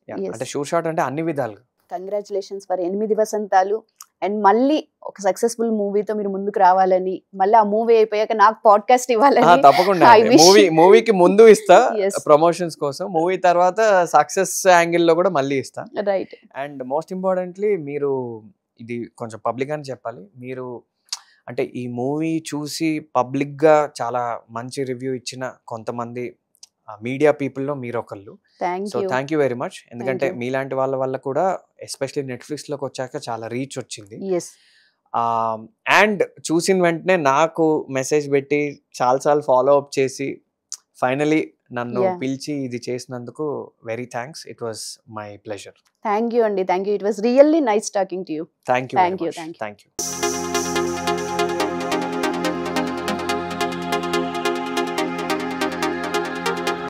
యాహ్! అంటే యెస్. షూర్ షాట్ అంటే అన్ని విధాలుగా. Congratulations for 8 Vasanthalu. అండ్ మళ్ళీ ఒక సక్సెస్‌ఫుల్ మూవీతో మీరు ముందుకు రావాలని, మళ్ళీ ఆ మూవీ అయిపోయాక నాకు పాడ్‌కాస్ట్ ఇవ్వాలని తప్పకుండా ఐ అండి. విష్. మూవీకి ముందు ఇస్తా యెస్. ప్రమోషన్స్ కోసం. మూవీ తర్వాత సక్సెస్ యాంగిల్‌లో కూడా మళ్ళీ ఇస్తా. రైట్. అండ్ మోస్ట్ ఇంపార్టెంట్‌లీ మీరు ఇది కొంచెం పబ్లిక్‌గానే చెప్పాలి. మీరు అంటే ఈ మూవీ చూసి పబ్లిక్‌గా చాలా మంచి రివ్యూ ఇచ్చిన కొంతమంది మీడియా పీపుల్‌లో మీరొకళ్ళు. So thank you very much. ఎందుకంటే you. మీలాంటి వాళ్ళ వల్ల కూడా ఎస్పెషల్లీ నెట్‌ఫ్లిక్స్‌లోకి వచ్చాక చాలా రీచ్ వచ్చింది. యెస్. అండ్ చూసిన వెంటనే నాకు మెసేజ్ పెట్టి చాలా సార్లు ఫాలో అప్ చేసి ఫైనలీ నన్ను Yeah. పిలిచి ఇది చేసినందుకు very thanks. It was my pleasure. Thank you అండి. Thank you. It was really nice talking to you. Thank you very Thank you. Much. Thank you. Thank you.